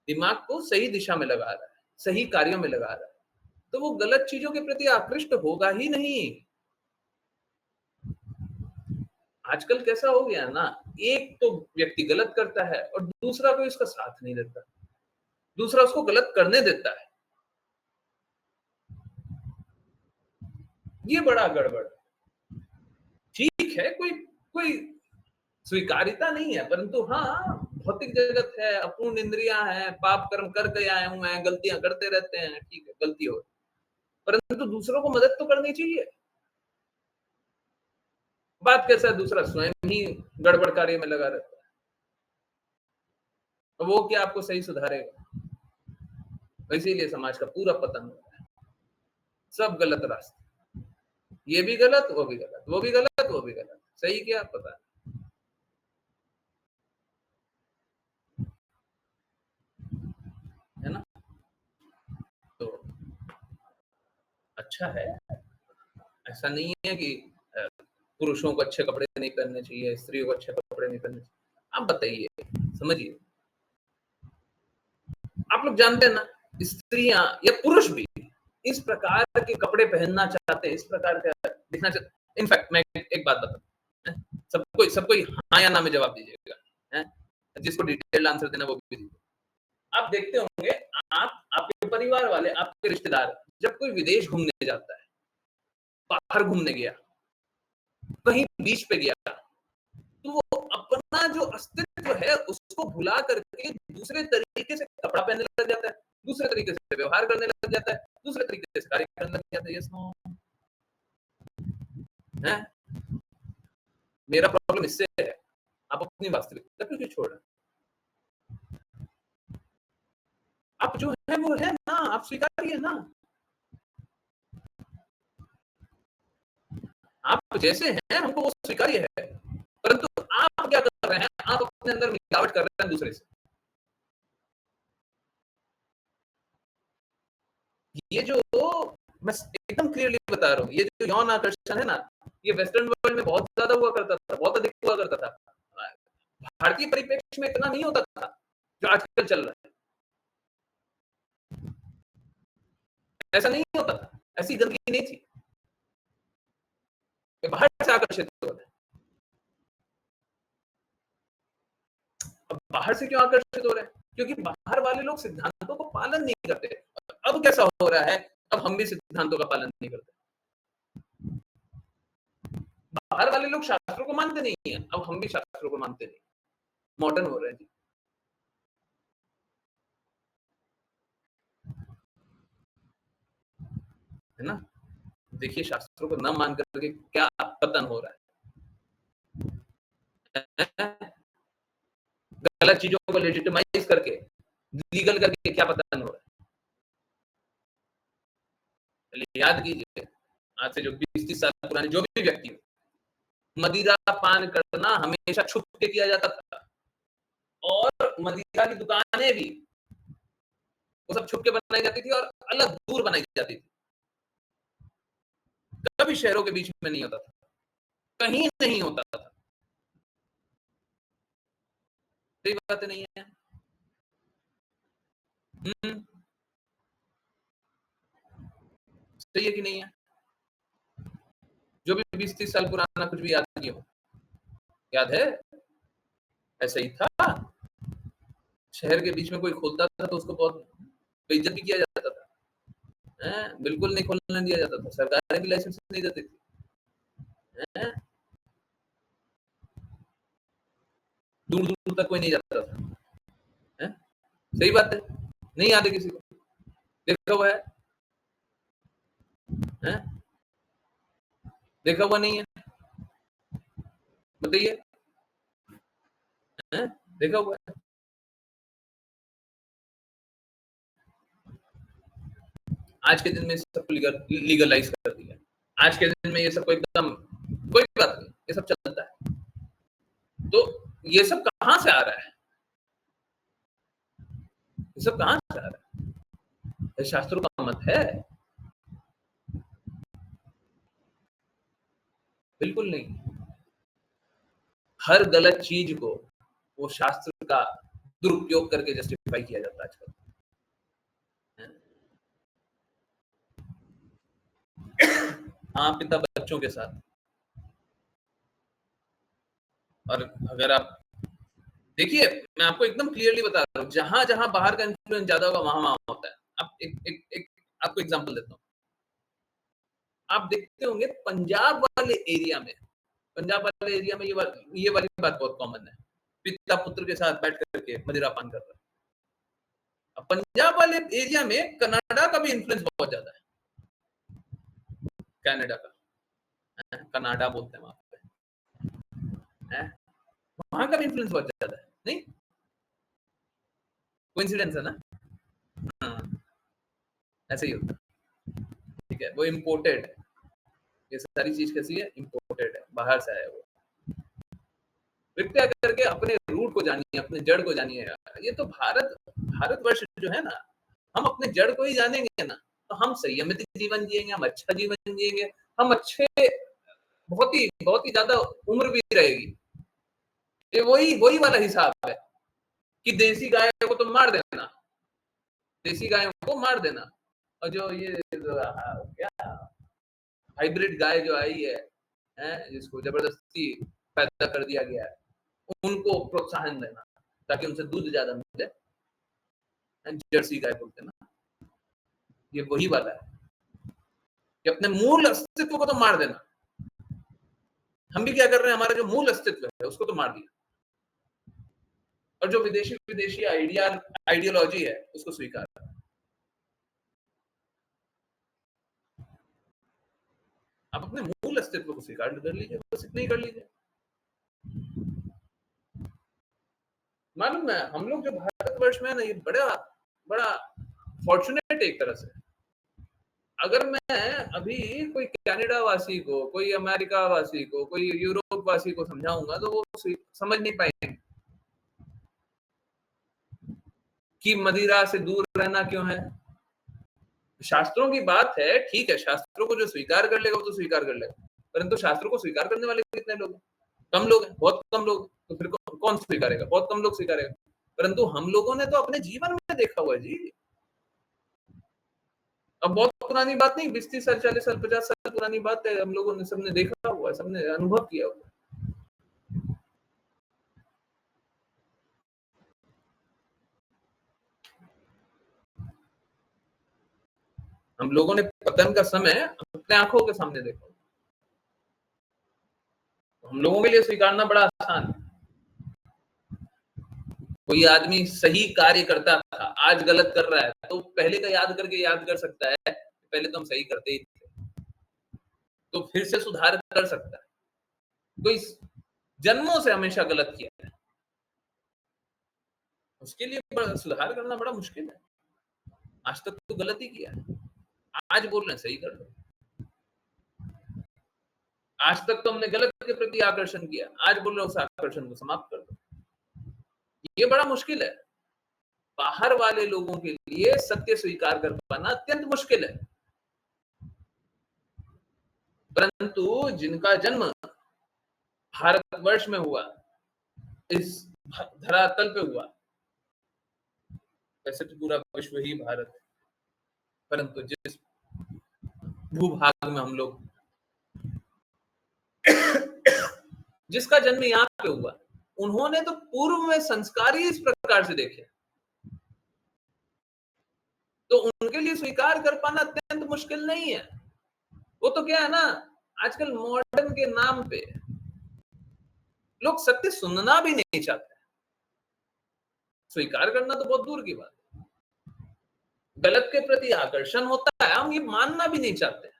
दिमाग को सही दिशा में लगा रहा है, सही कार्यों में लगा रहा है, तो वो गलत चीजों के प्रति आकृष्ट होगा ही नहीं। आजकल कैसा हो गया ना, एक तो व्यक्ति गलत करता है और दूसरा कोई उसका साथ नहीं देता, दूसरा उसको गलत करने देता है। ये बड़ा गड़बड़। ठीक है, कोई कोई स्वीकार्यता नहीं है, परंतु हाँ भौतिक जगत है, अपूर्ण इंद्रियां हैं, पाप कर्म करके आए हुए हैं, गलतियां करते रहते हैं, ठीक है गलती हो, परंतु दूसरों को मदद तो करनी चाहिए। बात कैसा है, दूसरा स्वयं ही गड़बड़ कार्य में लगा रहता है, तो वो क्या आपको सही सुधारेगा? इसीलिए समाज का पूरा पतन हो रहा है, सब गलत रास्ते, ये भी गलत, वो भी गलत, वो भी गलत, वो भी गलत, सही क्या पता नहीं। है ना? तो अच्छा है, ऐसा नहीं है कि पुरुषों को अच्छे कपड़े नहीं पहनने चाहिए, स्त्रियों को अच्छे कपड़े नहीं पहनने चाहिए। आप बताइए, समझिए, आप लोग जानते हैं ना, स्त्रियां या पुरुष भी इस प्रकार के कपड़े पहनना चाहते हैं, इस प्रकार का दिखना चाहते। इनफैक्ट मैं एक बात बताऊं, सबको हाँ या ना में जवाब दीजिएगा, जिसको डिटेल आंसर देना वो भी दीजिए। आप देखते होंगे, आप आपके परिवार वाले, आपके रिश्तेदार जब कोई विदेश घूमने जाता है, बाहर घूमने गया, कहीं बीच पे गया, तो वो अपना जो अस्तित्व है उसको भुला करके दूसरे तरीके से कपड़ा पहनने लग जाता है, दूसरे तरीके से व्यवहार करने लग जाता है, दूसरे तरीके से कार्य करने लग जाता है। Yes no? हैं? मेरा प्रॉब्लम इससे है, आप अपनी वास्तविकता क्यों छोड़ रहे हैं? आप जो है वो है ना, आप स्वीकारिए ना। आप जैसे हैं हमको वो स्वीकार्य है, परंतु आप क्या कर रहे हैं? आप अपने अंदर मिलावट कर रहे हैं दूसरे से। ये जो मैं एकदम क्लियरली बता रहा हूँ, ये जो यौन आकर्षण है ना, ये वेस्टर्न वर्ल्ड में बहुत ज्यादा हुआ करता था, बहुत अधिक हुआ करता था। भारतीय परिप्रेक्ष्य में इतना नहीं होता था जो आजकल चल रहा है। ऐसा नहीं होता था, ऐसी गंदगी नहीं थी। ये बाहर से आकर्षित हो रहे हैं। अब बाहर से क्यों आकर्षित हो रहे हैं? क्योंकि बाहर वाले लोग सिद्धांतों को पालन नहीं करते। अब कैसा हो रहा है? अब हम भी सिद्धांतों का पालन नहीं करते। बाहर वाले लोग शास्त्रों को मानते नहीं है, अब हम भी शास्त्रों को मानते नहीं। मॉडर्न हो रहे हैं जी। है ना? देखिए शास्त्रों को न मान करके क्या पतन हो रहा है। गलत चीजों को लेजिटिमाइज करके, लीगल करके क्या पतन हो रहा है। याद कीजिए, आज से जो 20-30 साल पुराने जो भी व्यक्ति हो, मदिरा पान करना हमेशा छुप के किया जाता था, और मदिरा की दुकानें भी वो सब छुप के बनाई जाती थी और अलग दूर बनाई जाती थी। कभी शहरों के बीच में नहीं होता था, कहीं नहीं होता था। सही बात नहीं है? सही है कि नहीं है? जो भी 20-30 साल पुराना कुछ भी याद नहीं हो, याद है? ऐसा ही था। शहर के बीच में कोई खोलता था तो उसको बहुत बेइज्जत भी किया जाता था। बिल्कुल नहीं खोलने दिया जाता था, सरकारें भी लाइसेंस नहीं देती थी। दूर दूर तक कोई नहीं जाता था। है? सही बात है, नहीं याद है किसी को? देखा हुआ है? देखा हुआ नहीं है? बताइए। देखा हुआ है? आज के दिन में सबको लीगलाइज कर दिया। आज के दिन में ये सब एकदम कोई बात नहीं, ये सब चलता है। तो ये सब कहां से आ रहा है? ये सब कहां से आ रहा है? ये शास्त्रों का मत है? बिल्कुल नहीं। हर गलत चीज को वो शास्त्र का दुरुपयोग करके जस्टिफाई किया जाता है आजकल। हाँ, पिता बच्चों के साथ। और अगर आप देखिए, मैं आपको एकदम क्लियरली बता रहा हूँ, जहां-जहां बाहर का इन्फ्लुएंस ज्यादा होगा वहां होता है। अब एक आपको एग्जांपल देता हूँ। आप देखते होंगे पंजाब वाले एरिया में ये वाली बात बहुत कॉमन है। पिता पुत्र के साथ बैठ करके मदिरा पान कर रहा है। अब पंजाब वाले एरिया में कनाडा का भी इन्फ्लुएंस बहुत ज्यादा है। कनाडा का, कनाडा बोलते हैं वहां पे। वहां का भी इन्फ्लुएंस बहुत ज्यादा है, नहीं? कोइंसिडेंस है ना? हाँ, ऐसे ही होता है। ठीक है, वो इम्पोर्टेड है। ये सारी चीज कैसी है? इम्पोर्टेड है, बाहर से आया वो। कृपया करके अपने रूट को जानिए, अपने जड़ को जानिए। ये तो भारतवर्ष जो है ना, हम अपने जड़ को ही जानेंगे ना, तो हम संयमित जीवन जिएंगे, हम अच्छा जीवन जिएंगे, हम अच्छे बहुत ही ज्यादा उम्र भी रहेगी। ये वही वही वाला हिसाब है कि देसी गायों को तो मार देना, देसी गायों को मार देना, और जो ये क्या हाइब्रिड गाय जो आई है, जिसको जबरदस्ती पैदा कर दिया गया है, उनको प्रोत्साहन देना ताकि उनसे दूध ज्यादा मिले। जर्सी गाय बोलते हैं ना, ये वही वाला है। कि अपने मूल अस्तित्व को तो मार देना। हम भी क्या कर रहे हैं, हमारा जो मूल अस्तित्व है उसको तो मार दिया, और जो विदेशी विदेशी आइडियोलॉजी है उसको स्वीकार। आप अपने मूल अस्तित्व को स्वीकार कर लीजिए, बस इतना ही कर लीजिए। मालूम है, हम लोग जो भारतवर्ष में है ना, ये बड़ा बड़ा फॉर्चुनेट एक तरह से। अगर मैं अभी कोई कनाडा वासी को, कोई अमेरिका वासी को, कोई यूरोप वासी को समझाऊंगा तो वो समझ नहीं पाएंगे कि मदिरा से दूर रहना क्यों है। शास्त्रों की बात है, ठीक है, शास्त्रों को जो स्वीकार कर लेगा वो तो स्वीकार कर लेगा, परंतु शास्त्रों को स्वीकार करने वाले कितने लोग हैं? कम लोग हैं, बहुत कम लोग। तो फिर कौन स्वीकारेगा? बहुत कम लोग स्वीकारेगा। परंतु हम लोगों ने तो अपने जीवन में देखा हुआ है जी। अब बहुत पुरानी बात नहीं, 20-30 साल, 40 साल, 50 साल पुरानी बात है, हम लोगों ने सबने देखा हुआ है, सबने अनुभव किया हुआ है। हम लोगों ने पतन का समय अपने आंखों के सामने देखा। हम लोगों के लिए स्वीकारना बड़ा आसान है। कोई आदमी सही कार्य करता था, आज गलत कर रहा है, तो पहले का याद करके याद कर सकता है, पहले तो हम सही करते ही थे, तो फिर से सुधार कर सकता है। कोई जन्मों से हमेशा गलत किया है, उसके लिए सुधार करना बड़ा मुश्किल है। आज तक तो गलत ही किया है, आज बोल रहे हैं सही कर लो। आज तक तो हमने गलत के प्रति आकर्षण किया, आज बोल रहे हो उस आकर्षण को समाप्त कर दो। ये बड़ा मुश्किल है। बाहर वाले लोगों के लिए सत्य स्वीकार कर पाना अत्यंत मुश्किल है, परंतु जिनका जन्म भारतवर्ष में हुआ, इस धरातल पे हुआ, वैसे तो पूरा विश्व ही भारत है, परंतु जिस भूभाग में हम लोग जिसका जन्म यहाँ पे हुआ, उन्होंने तो पूर्व में संस्कार ही इस प्रकार से देखे, तो उनके लिए स्वीकार कर पाना अत्यंत मुश्किल नहीं है। वो तो क्या है ना, आजकल मॉडर्न के नाम पे लोग सत्य सुनना भी नहीं चाहते, स्वीकार करना तो बहुत दूर की बात है। गलत के प्रति आकर्षण होता है, हम ये मानना भी नहीं चाहते।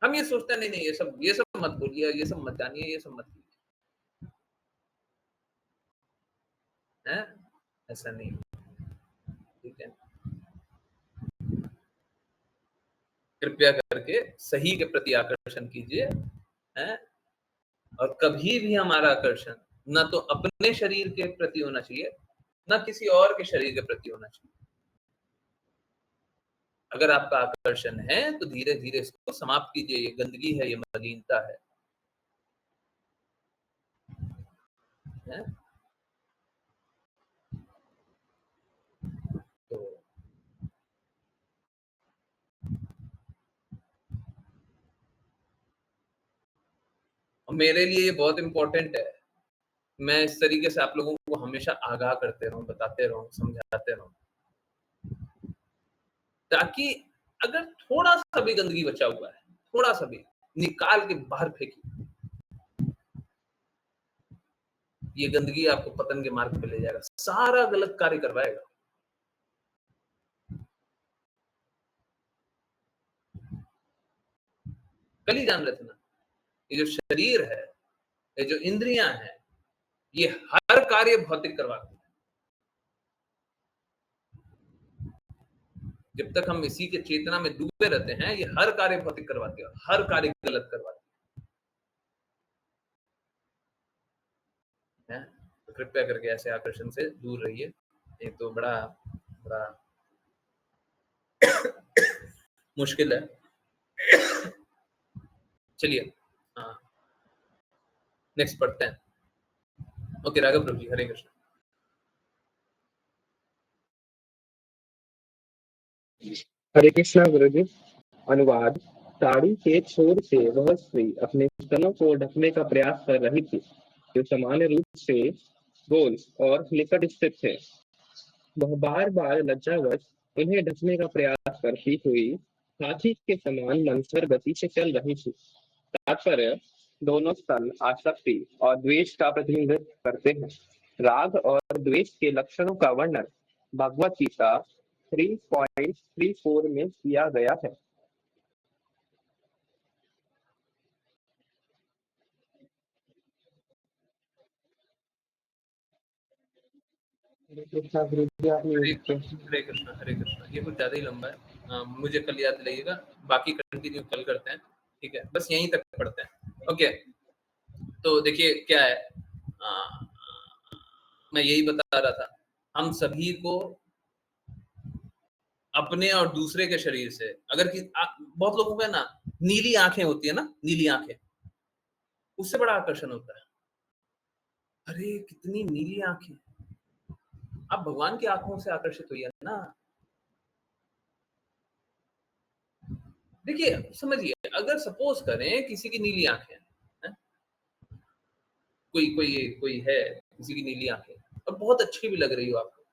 हम ये सोचते हैं नहीं नहीं, ये सब मत बोलिए, ये सब मत जानिए, ये सब मत कीजिए, है ऐसा नहीं, ठीक है। कृपया करके सही के प्रति आकर्षण कीजिए, हैं, और कभी भी हमारा आकर्षण ना तो अपने शरीर के प्रति होना चाहिए, ना किसी और के शरीर के प्रति होना चाहिए। अगर आपका आकर्षण है तो धीरे धीरे इसको समाप्त कीजिए, ये गंदगी है, ये मलिनता है। तो मेरे लिए ये बहुत इंपॉर्टेंट है, मैं इस तरीके से आप लोगों को हमेशा आगाह करते रहूं, बताते रहूं, समझाते रहूं, ताकि अगर थोड़ा सा भी गंदगी बचा हुआ है, थोड़ा सा भी निकाल के बाहर फेंकिए। ये गंदगी आपको पतन के मार्ग पे ले जाएगा, सारा गलत कार्य करवाएगा। कल ही जान रहे थे ना, ये जो शरीर है, ये जो इंद्रियां हैं, ये हर कार्य भौतिक करवाती है। जब तक हम इसी के चेतना में डूबे रहते हैं, ये हर कार्य भौतिक करवाती है, हर कार्य गलत करवाती है। तो कृपया करके ऐसे आकर्षण से दूर रहिए। ये तो बड़ा बड़ा मुश्किल है। चलिए, हाँ, नेक्स्ट पढ़ते हैं। ओके, राघव प्रभु जी, हरे कृष्ण। हरे कृष्णा गुरु जी। अनुवाद। साड़ी के छोर से वह स्त्री अपने स्तनों को ढकने का प्रयास कर रही थी, जो सामान्य रूप से गोल और निकट स्थित थे। वह बार बार लज्जावश उन्हें ढकने का प्रयास करती हुई हाथी के समान मंथर गति से चल रही थी। तात्पर्य: दोनों स्थल आसक्ति और द्वेष का प्रतिनिधित्व करते हैं। राग और द्वेष के लक्षणों का वर्णन भगवत गीता 3.34 में किया गया है। हरे कृष्णा गुरु जी, आप हरे म्यूट पे हैं। हरे कृष्णा हरे कृष्णा। ये कुछ ज्यादा ही लंबा है, मुझे कल याद दिलाइएगा, बाकी कंटिन्यू कल करते हैं, ठीक है, बस यहीं तक पढ़ते हैं। ओके, तो देखिए क्या है, मैं यही बता रहा था, हम सभी को अपने और दूसरे के शरीर से, अगर बहुत लोगों का ना नीली आंखें होती है ना, नीली आंखें, उससे बड़ा आकर्षण होता है। अरे कितनी नीली आंखें, आप भगवान की आंखों से आकर्षित हुई है ना। देखिए समझिए, अगर सपोज करें किसी की नीली आंखें है, कोई कोई कोई है किसी की नीली आंखें और बहुत अच्छी भी लग रही हो आपको,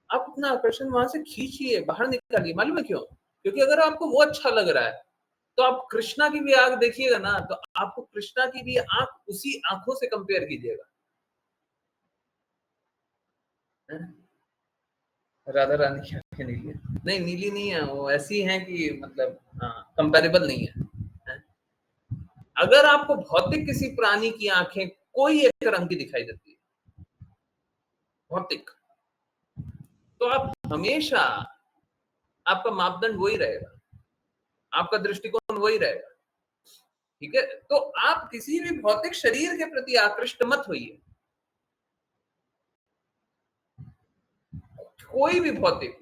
आप अपना आकर्षण वहां से खींचिए, बाहर निकालिए। मालूम है क्यों? क्योंकि अगर आपको वो अच्छा लग रहा है तो आप कृष्णा की भी आंख देखिएगा ना, तो आपको कृष्णा की भी आंख उसी आंखों से कंपेयर कीजिएगा। राधा रानी की आंखें नीली है? नहीं, नीली नहीं है, वो ऐसी हैं कि मतलब कंपेरेबल नहीं है, है? अगर आपको भौतिक किसी प्राणी की आंखें कोई एक रंग की दिखाई देती है, भौतिक, तो आप हमेशा, आपका मापदंड वही रहेगा, आपका दृष्टिकोण वही रहेगा, ठीक है? तो आप किसी भी भौतिक शरीर के प्रति आकृष्ट मत होइए, कोई भी भौतिक।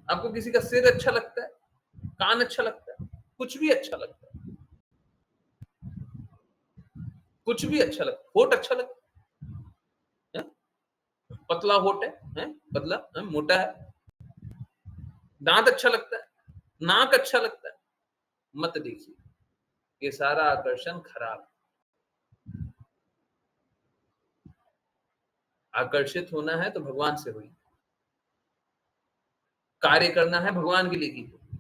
आपको किसी का सिर अच्छा लगता है, कान अच्छा लगता है, कुछ भी अच्छा लगता है, कुछ भी अच्छा लगता है, होठ अच्छा लगता है, पतला होठ है, पतला है, मोटा है, दांत अच्छा लगता है, नाक अच्छा लगता है, मत देखिए, ये सारा आकर्षण खराब है। आकर्षित होना है तो भगवान से हुई, कार्य करना है भगवान के लिए कीजिए।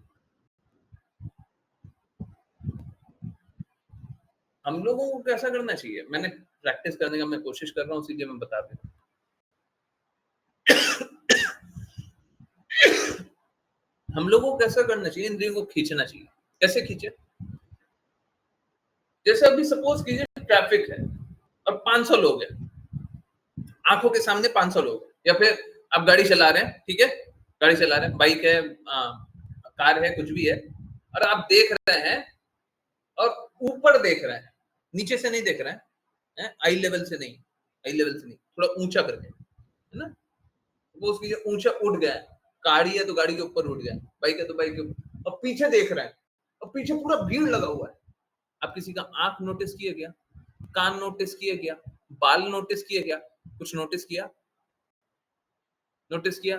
हम लोगों को कैसा करना चाहिए, मैंने प्रैक्टिस करने का मैं कोशिश कर रहा हूँ, इसलिए मैं बता दूं। हम लोगों को कैसा करना चाहिए, इंद्रियों को खींचना चाहिए। कैसे खींचे? जैसे अभी सपोज कीजिए ट्रैफिक है और 500 लोग हैं, आंखों के सामने 500 लोग, या फिर आप गाड़ी चला रहे हैं, ठीक है, गाड़ी चला रहे हैं, बाइक है, कार है, कुछ भी है, और आप देख रहे हैं और ऊपर देख रहे हैं, नीचे से नहीं देख रहे हैं, आई लेवल से नहीं, आई लेवल से नहीं, थोड़ा ऊंचा करके, है ना, वो उसकी ऊंचा उठ गया, गाड़ी है तो गाड़ी के ऊपर उठ गया, बाइक है तो बाइक के ऊपर, और पीछे देख रहे हैं और पीछे पूरा भीड़ लगा हुआ है। आप किसी का आंख नोटिस किए क्या? कान नोटिस किए क्या? बाल नोटिस किए क्या? कुछ नोटिस किया? नोटिस किया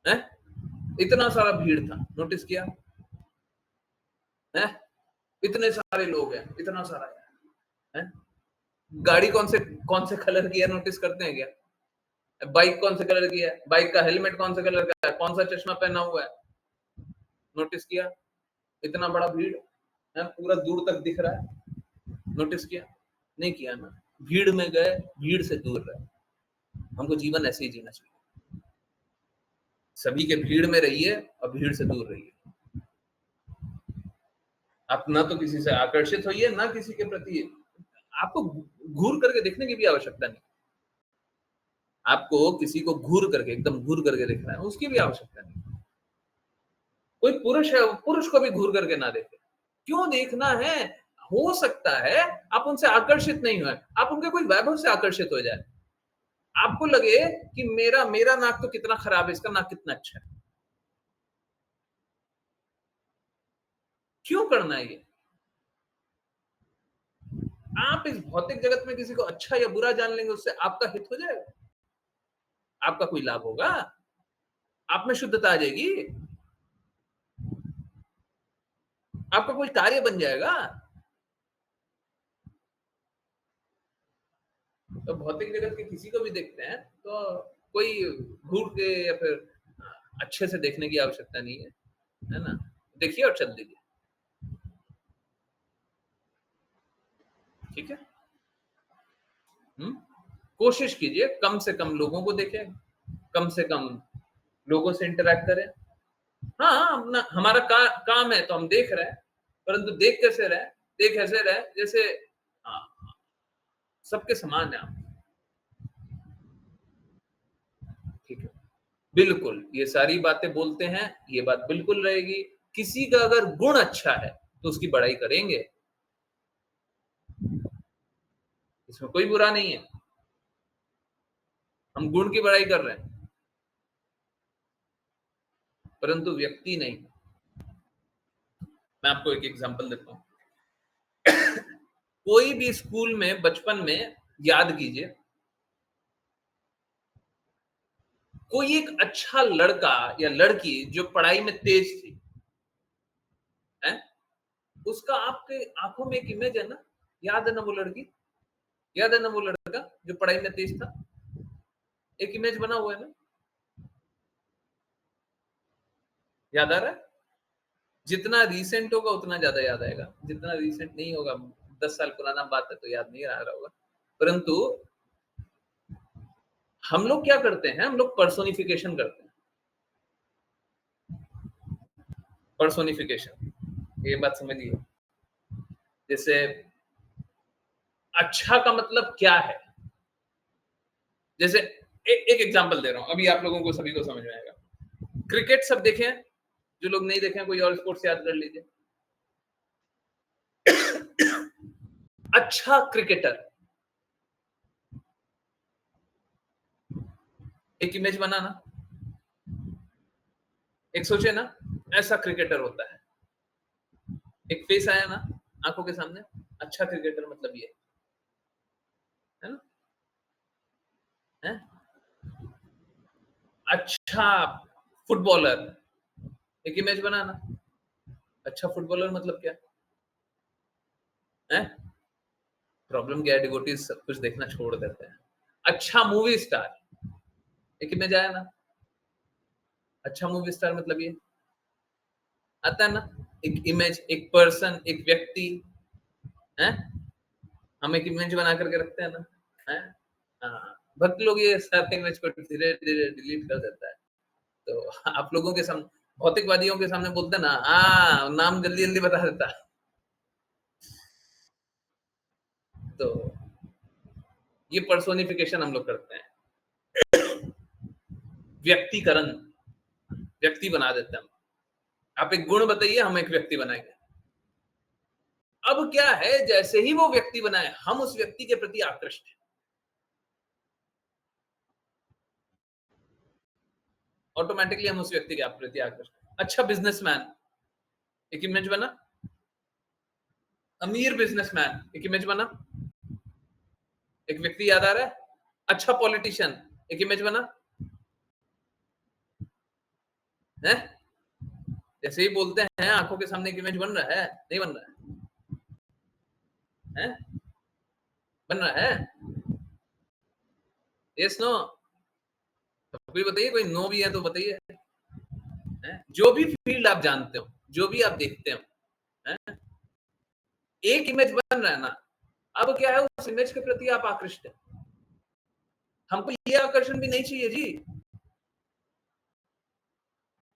है? इतना सारा भीड़ था, नोटिस किया है? इतने सारे लोग हैं, इतना सारा है? गाड़ी कौन से कलर की है, नोटिस करते हैं क्या? बाइक कौन से कलर की है, बाइक का हेलमेट कौन से कलर का है, कौन सा चश्मा पहना हुआ है, नोटिस किया? इतना बड़ा भीड़ है, पूरा दूर तक दिख रहा है, नोटिस किया? नहीं किया ना। भीड़ में गए, भीड़ से दूर रहे। हमको जीवन ऐसे ही जीना चाहिए, सभी के भीड़ में रहिए और भीड़ से दूर रहिए। आप ना तो किसी से आकर्षित होइए, ना किसी के प्रति, आपको घूर करके देखने की भी आवश्यकता नहीं, आपको किसी को घूर करके, एकदम घूर करके देखना है, उसकी भी आवश्यकता नहीं। कोई पुरुष है, पुरुष को भी घूर करके ना देखे, क्यों देखना है? हो सकता है आप उनसे आकर्षित नहीं हुए, आप उनके कोई वैभव से आकर्षित हो जाए, आपको लगे कि मेरा मेरा नाक तो कितना खराब है, इसका नाक कितना अच्छा है। क्यों करना है ये? आप इस भौतिक जगत में किसी को अच्छा या बुरा जान लेंगे, उससे आपका हित हो जाएगा, आपका कोई लाभ होगा, आप में शुद्धता आ जाएगी, आपका कोई कार्य बन जाएगा। तो भौतिक जगत के किसी को भी देखते हैं तो कोई घूर के या फिर अच्छे से देखने की आवश्यकता नहीं है ना? देखिए और चल दीजिए। ठीक है? कोशिश कीजिए कम से कम लोगों को देखें, कम से कम लोगों से इंटरैक्ट करें। हाँ, अपना हमारा काम है तो हम देख रहे हैं, परंतु देख कैसे रहे? देख ऐसे रहे जैसे सबके समान है आप। ठीक है? बिल्कुल, ये सारी बातें बोलते हैं, ये बात बिल्कुल रहेगी। किसी का अगर गुण अच्छा है, तो उसकी बड़ाई करेंगे। इसमें कोई बुरा नहीं है। हम गुण की बड़ाई कर रहे हैं, परंतु व्यक्ति नहीं। मैं आपको एक एग्जांपल देता हूँ। कोई भी स्कूल में बचपन में याद कीजिए, कोई एक अच्छा लड़का या लड़की जो पढ़ाई में तेज थी, है? उसका आपके आंखों में एक इमेज है ना? याद है ना वो लड़की? याद है ना वो लड़का जो पढ़ाई में तेज था? एक इमेज बना हुआ है ना? याद आ रहा है? जितना रीसेंट होगा उतना ज्यादा याद आएगा, जितना रीसेंट नहीं होगा, 10 साल पुराना बात है तो याद नहीं आ रहा होगा। परंतु हम लोग क्या करते हैं? हम लोग पर्सोनिफिकेशन करते हैं। पर्सोनिफिकेशन, ये बात समझिए। जैसे अच्छा का मतलब क्या है? जैसे एक एग्जांपल दे रहा हूं, अभी आप लोगों को सभी को समझ में आएगा। क्रिकेट सब देखे हैं? जो लोग नहीं देखे हैं कोई और स्पोर्ट्स याद कर लीजिए। अच्छा क्रिकेटर, एक इमेज बनाना, एक सोचे ना ऐसा क्रिकेटर होता है, एक फेस आया ना आंखों के सामने, अच्छा क्रिकेटर मतलब ये है ना? है? अच्छा फुटबॉलर, एक इमेज बनाना, अच्छा फुटबॉलर मतलब क्या है? प्रॉब्लम क्या है? डिवोटीज सब कुछ देखना छोड़ देते हैं। अच्छा मूवी स्टार, एक इमेज आया ना? अच्छा मूवी स्टार मतलब ये आता है ना? एक इमेज, एक पर्सन, एक व्यक्ति है। हम एक इमेज बना करके रखते हैं ना? है? हाँ, भक्त लोग ये सारे इमेज को धीरे धीरे डिलीट कर देता है। तो आप लोगों के सामने, भौतिकवादियों के सामने बोलते हैं ना, नाम जल्दी जल्दी बता देता है। तो ये पर्सोनिफिकेशन हम लोग करते हैं, व्यक्तिकरण, व्यक्ति बना देते हैं। आप एक गुण बताइए, हम एक व्यक्ति बनाएंगे। अब क्या है, जैसे ही वो व्यक्ति बनाए, हम उस व्यक्ति के प्रति आकृष्ट हैं। ऑटोमेटिकली हम उस व्यक्ति के प्रति आकृष्ट। अच्छा बिजनेसमैन, एक इमेज बना। अमीर बिजनेसमैन, एक इमेज बना। एक व्यक्ति याद आ रहा है? अच्छा पॉलिटिशियन, एक इमेज बना है? जैसे ही बोलते हैं आंखों के सामने एक इमेज बन रहा है, नहीं बन रहा है? बन रहा है? Yes no? कोई बताइए, कोई नो भी है तो बताइए। जो भी फील्ड आप जानते हो, जो भी आप देखते हो, है? एक इमेज बन रहा है ना? अब क्या है, उस इमेज के प्रति आप आकृष्ट है। हमको ये आकर्षण भी नहीं चाहिए जी।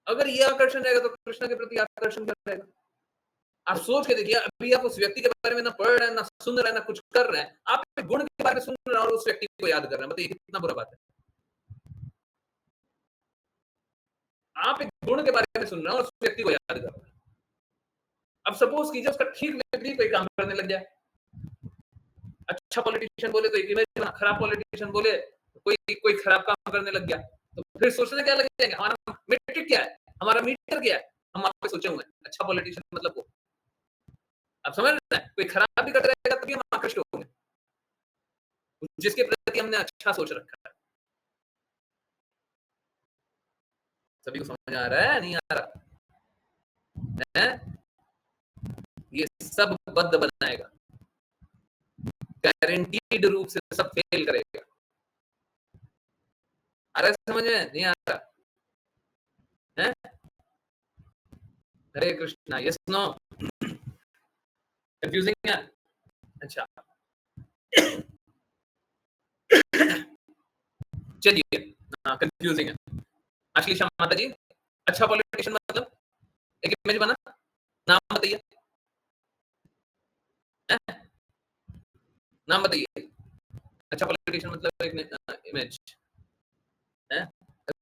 अगर ये आकर्षण रहेगा तो कृष्ण के प्रति आकर्षण क्या रहेगा? आप सोच के देखिए, अभी आप उस व्यक्ति के बारे में ना पढ़ रहे हैं, ना सुन रहे हैं, ना कुछ कर रहे हैं, आप एक गुण के बारे में सुन रहे हैं और उस व्यक्ति को याद कर रहे हैं। बताइए कितना बुरा बात है। आप एक गुण के बारे में सुन रहे हैं और उस व्यक्ति को याद कर रहे हैं। अब सपोज कीजिए उसका ठीक व्यक्ति कोई काम करने लग जाए। अच्छा पॉलिटिशियन बोले तो एक इमेज बना, खराब पॉलिटिशियन बोले कोई खराब काम करने लग गया, तो फिर सोचने क्या लग जाएंगे, हमारा मीट्रिक क्या है, हमारा मीटर क्या है? हम आपको सोचे हुए हैं अच्छा पॉलिटिशियन मतलब वो। आप समझ रहे हैं? कोई खराब भी कर रहेगा तभी हम आकृष्ट होंगे, जिसके प्रति हमने अच्छा सोच रखा है। सभी को समझ आ रहा है? नहीं आ रहा है? ये सब बद्ध बनाएगा, गारंटीड रूप से सब फेल करेगा। आ रहा है समझ में? नहीं आ रहा है? हरे कृष्णा, यस नो? कंफ्यूजिंग है? अच्छा चलिए, हाँ कंफ्यूजिंग है। आशीषा माता जी, अच्छा पॉलिटिशियन मतलब एक इमेज बना, नाम बताइए, नाम बताइए। अच्छा पॉलिटिशियन मतलब एक इमेज है,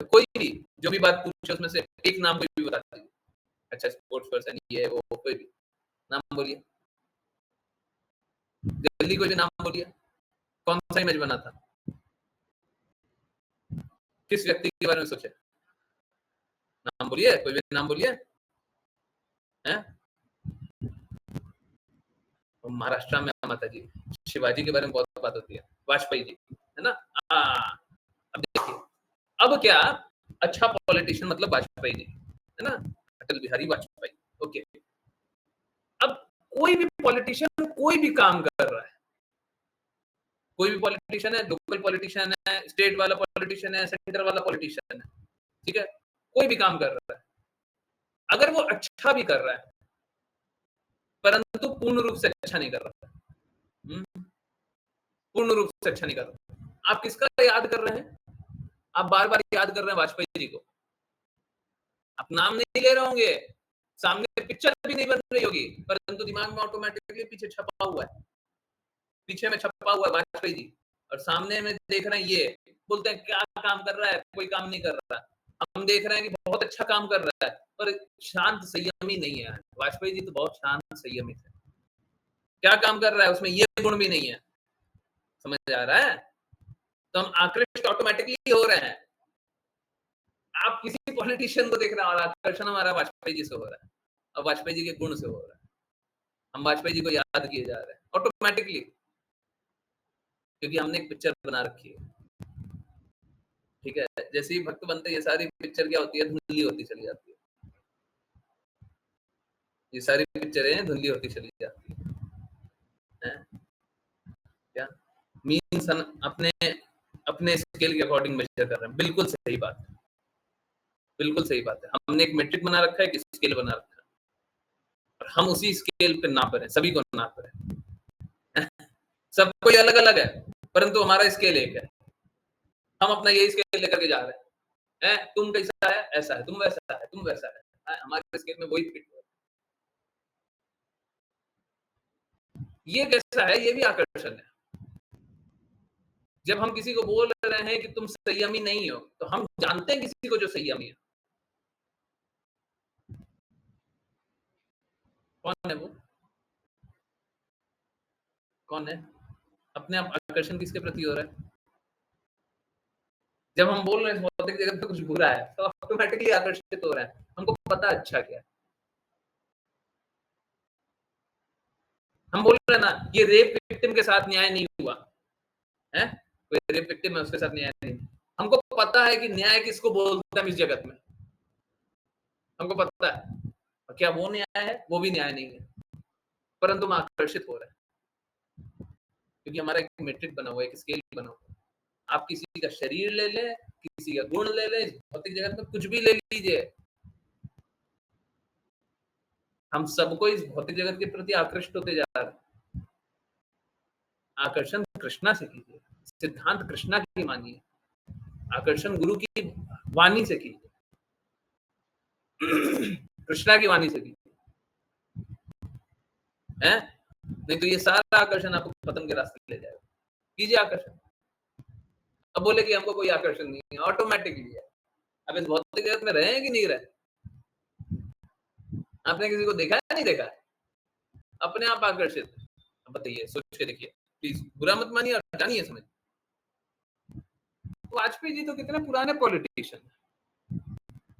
कोई भी जो भी बात पूछे उसमें से एक नाम कोई भी बता दीजिए। अच्छा स्पोर्ट्स पर्सन, ये वो कोई भी नाम बोलिए, जल्दी कोई भी नाम बोलिए। कौन सा इमेज बना था, किस व्यक्ति के बारे में सोचे? नाम बोलिए, कोई भी नाम बोलिए। हैं? महाराष्ट्र में माता जी शिवाजी के बारे में बहुत बात होती है, वाजपेयी जी, है ना? अब देखिए, अब क्या अच्छा पॉलिटिशियन मतलब वाजपेयी जी, है ना? अटल बिहारी वाजपेयी। ओके, अब कोई भी पॉलिटिशियन कोई भी काम कर रहा है, कोई भी पॉलिटिशियन है, लोकल पॉलिटिशियन है, स्टेट वाला पॉलिटिशियन है, सेंटर वाला पॉलिटिशियन है, ठीक है, कोई भी काम कर रहा है, अगर वो अच्छा भी कर रहा है परंतु पूर्ण रूप से अच्छा नहीं कर रहा है, पूर्ण रूप से अच्छा नहीं कर रहा, आप किसका याद कर रहे हैं? आप बार बार याद कर रहे हैं वाजपेयी जी को, आप नाम नहीं ले रहे होंगे, सामने पिक्चर भी नहीं बन रही होगी, परंतु दिमाग में ऑटोमेटिकली पीछे छपा हुआ है, पीछे में छपा हुआ है वाजपेयी जी, और सामने में देख रहे हैं ये, बोलते हैं क्या काम कर रहा है, कोई काम नहीं कर रहा, हम देख रहे हैं कि बहुत अच्छा काम कर रहा है, पर शांत संयमी नहीं है। वाजपेयी जी तो बहुत शांत संयमी थे, क्या काम कर रहा है उसमें ये गुण भी नहीं है, समझ आ रहा है? तो हम आकृष्ट ऑटोमेटिकली हो रहे हैं। आप किसी पॉलिटिशियन को देख रहे हैं और आकर्षण हमारा वाजपेयी जी से हो रहा है, और वाजपेयी जी के गुण से हो रहा है, हम वाजपेयी जी को याद किए जा रहे हैं ऑटोमेटिकली, क्योंकि हमने एक पिक्चर बना रखी है, ठीक है? जैसे ही भक्त बनते हैं ये सारी पिक्चर क्या होती है, धुंधली होती चली जाती है, ये सारी पिक्चरें धुंधली होती चली जाती है, क्या मीन्स अपने अपने स्केल के अकॉर्डिंग मेजर कर रहे हैं, बिल्कुल सही बात है, बिल्कुल सही बात है। हमने एक मेट्रिक बना रखा है, एक स्केल बना रखा है, और हम उसी स्केल पे नाप रहे हैं, सभी को नाप रहे हैं। सब कोई अलग अलग है, परंतु हमारा स्केल एक है, हम अपना यही स्केल लेकर के जा रहे हैं। तुम कैसा है, ऐसा है, तुम वैसा है, तुम वैसा है, हमारे स्केल में वही फिट हो, ये कैसा है, ये भी आकर्षण है। जब हम किसी को बोल रहे हैं कि तुम संयमी नहीं हो, तो हम जानते हैं किसी को जो संयमी है, कौन है वो, कौन है? अपने आप आकर्षण किसके प्रति हो रहा है? जब हम बोल रहे हैं भौतिक जगत में कुछ बुरा है, तो ऑटोमेटिकली आकर्षित हो रहा है, हमको पता है अच्छा क्या है। हम बोल रहे हैं ना, ये रेप विक्टिम के साथ न्याय नहीं हुआ है, कोई रेप विक्टिम है उसके साथ न्याय नहीं, हमको पता है कि न्याय किसको बोलते हैं इस जगत में, हमको पता है, और क्या वो न्याय है? वो भी न्याय नहीं है, परंतु हम आकर्षित हो रहे हैं, क्योंकि हमारा एक मेट्रिक बना हुआ है, एक स्केल बना हुआ है। आप किसी का शरीर ले लें, किसी का गुण ले लें, भौतिक जगत में कुछ भी ले लीजिए, हम सबको इस भौतिक जगत के प्रति आकृष्ट होते जा रहे हैं। आकर्षण कृष्णा से कीजिए, सिद्धांत कृष्णा की मानिए, आकर्षण गुरु की वाणी से कीजिए, कृष्णा की वाणी से कीजिए, हैं? नहीं तो ये सारा आकर्षण आपको पतन के रास्ते ले जाएगा। कीजिए आकर्षण। अब बोले कि हमको कोई आकर्षण नहीं है, ऑटोमेटिकली है। अब इस भौतिक जगत में रहे कि नहीं रहे? आपने किसी को देखा है, नहीं देखा है? अपने आप आकर्षित। अब बताइए, सोच के देखिए, प्लीज बुरा मत मानिए और जानिए समझ। वाजपेयी जी तो कितने पुराने पॉलिटिशियन,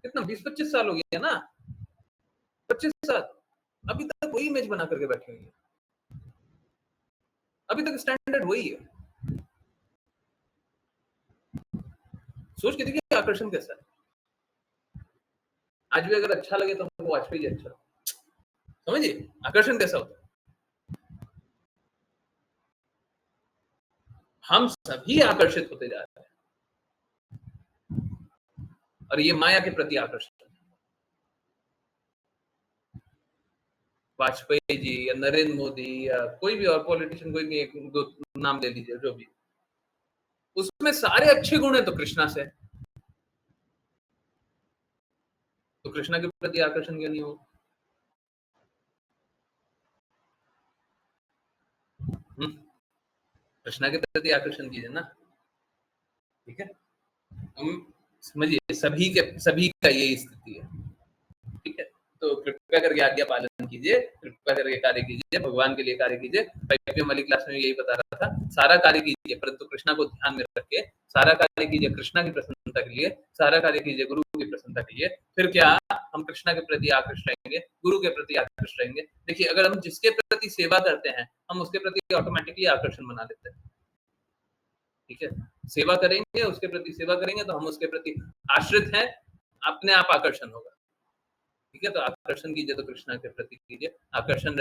कितना 20-25 साल हो गया ना, 25 साल, अभी तक वही इमेज बना करके बैठे हुए हैं, अभी तक स्टैंडर्ड वही है। सोच के देखिए आकर्षण कैसा है। आज भी अगर अच्छा लगे तो हमको वाजपेयी जी अच्छा, समझिए आकर्षण कैसा होता है। हम सभी आकर्षित होते जा रहे हैं, और ये माया के प्रति आकर्षण। वाजपेयी जी या नरेंद्र मोदी या कोई भी और पॉलिटिशियन, कोई भी एक दो नाम ले लीजिए, जो भी, उसमें सारे अच्छे गुण है तो कृष्णा से, तो कृष्णा के प्रति आकर्षण क्यों नहीं होगा? कृष्णा के प्रति आकर्षण कीजिए ना, ठीक है। हम समझिए सभी का यही स्थिति है, ठीक है। तो कृपया करके आज्ञा पालन कीजिए, कृपया करके कार्य कीजिए, भगवान के लिए कार्य कीजिए। पीएम वाली क्लास में यही बता रहा था, सारा कार्य कीजिए परंतु कृष्णा को ध्यान में रख के, सारा कार्य कीजिए कृष्णा की प्रसन्नता के लिए, सारा कार्य कीजिए गुरु की प्रसन्नता के लिए। फिर क्या हम कृष्णा के प्रति आकृष्ट रहेंगे, गुरु के प्रति आकृष्ट रहेंगे। देखिए, अगर हम जिसके प्रति सेवा करते हैं, हम उसके प्रति ऑटोमेटिकली आकर्षण बना लेते हैं, ठीक है। सेवा करेंगे, उसके प्रति सेवा करेंगे तो हम उसके प्रति आश्रित हैं, अपने आप आकर्षण होगा, ठीक है। तो आकर्षण कीजिए तो कृष्णा के प्रति कीजिए, आकर्षण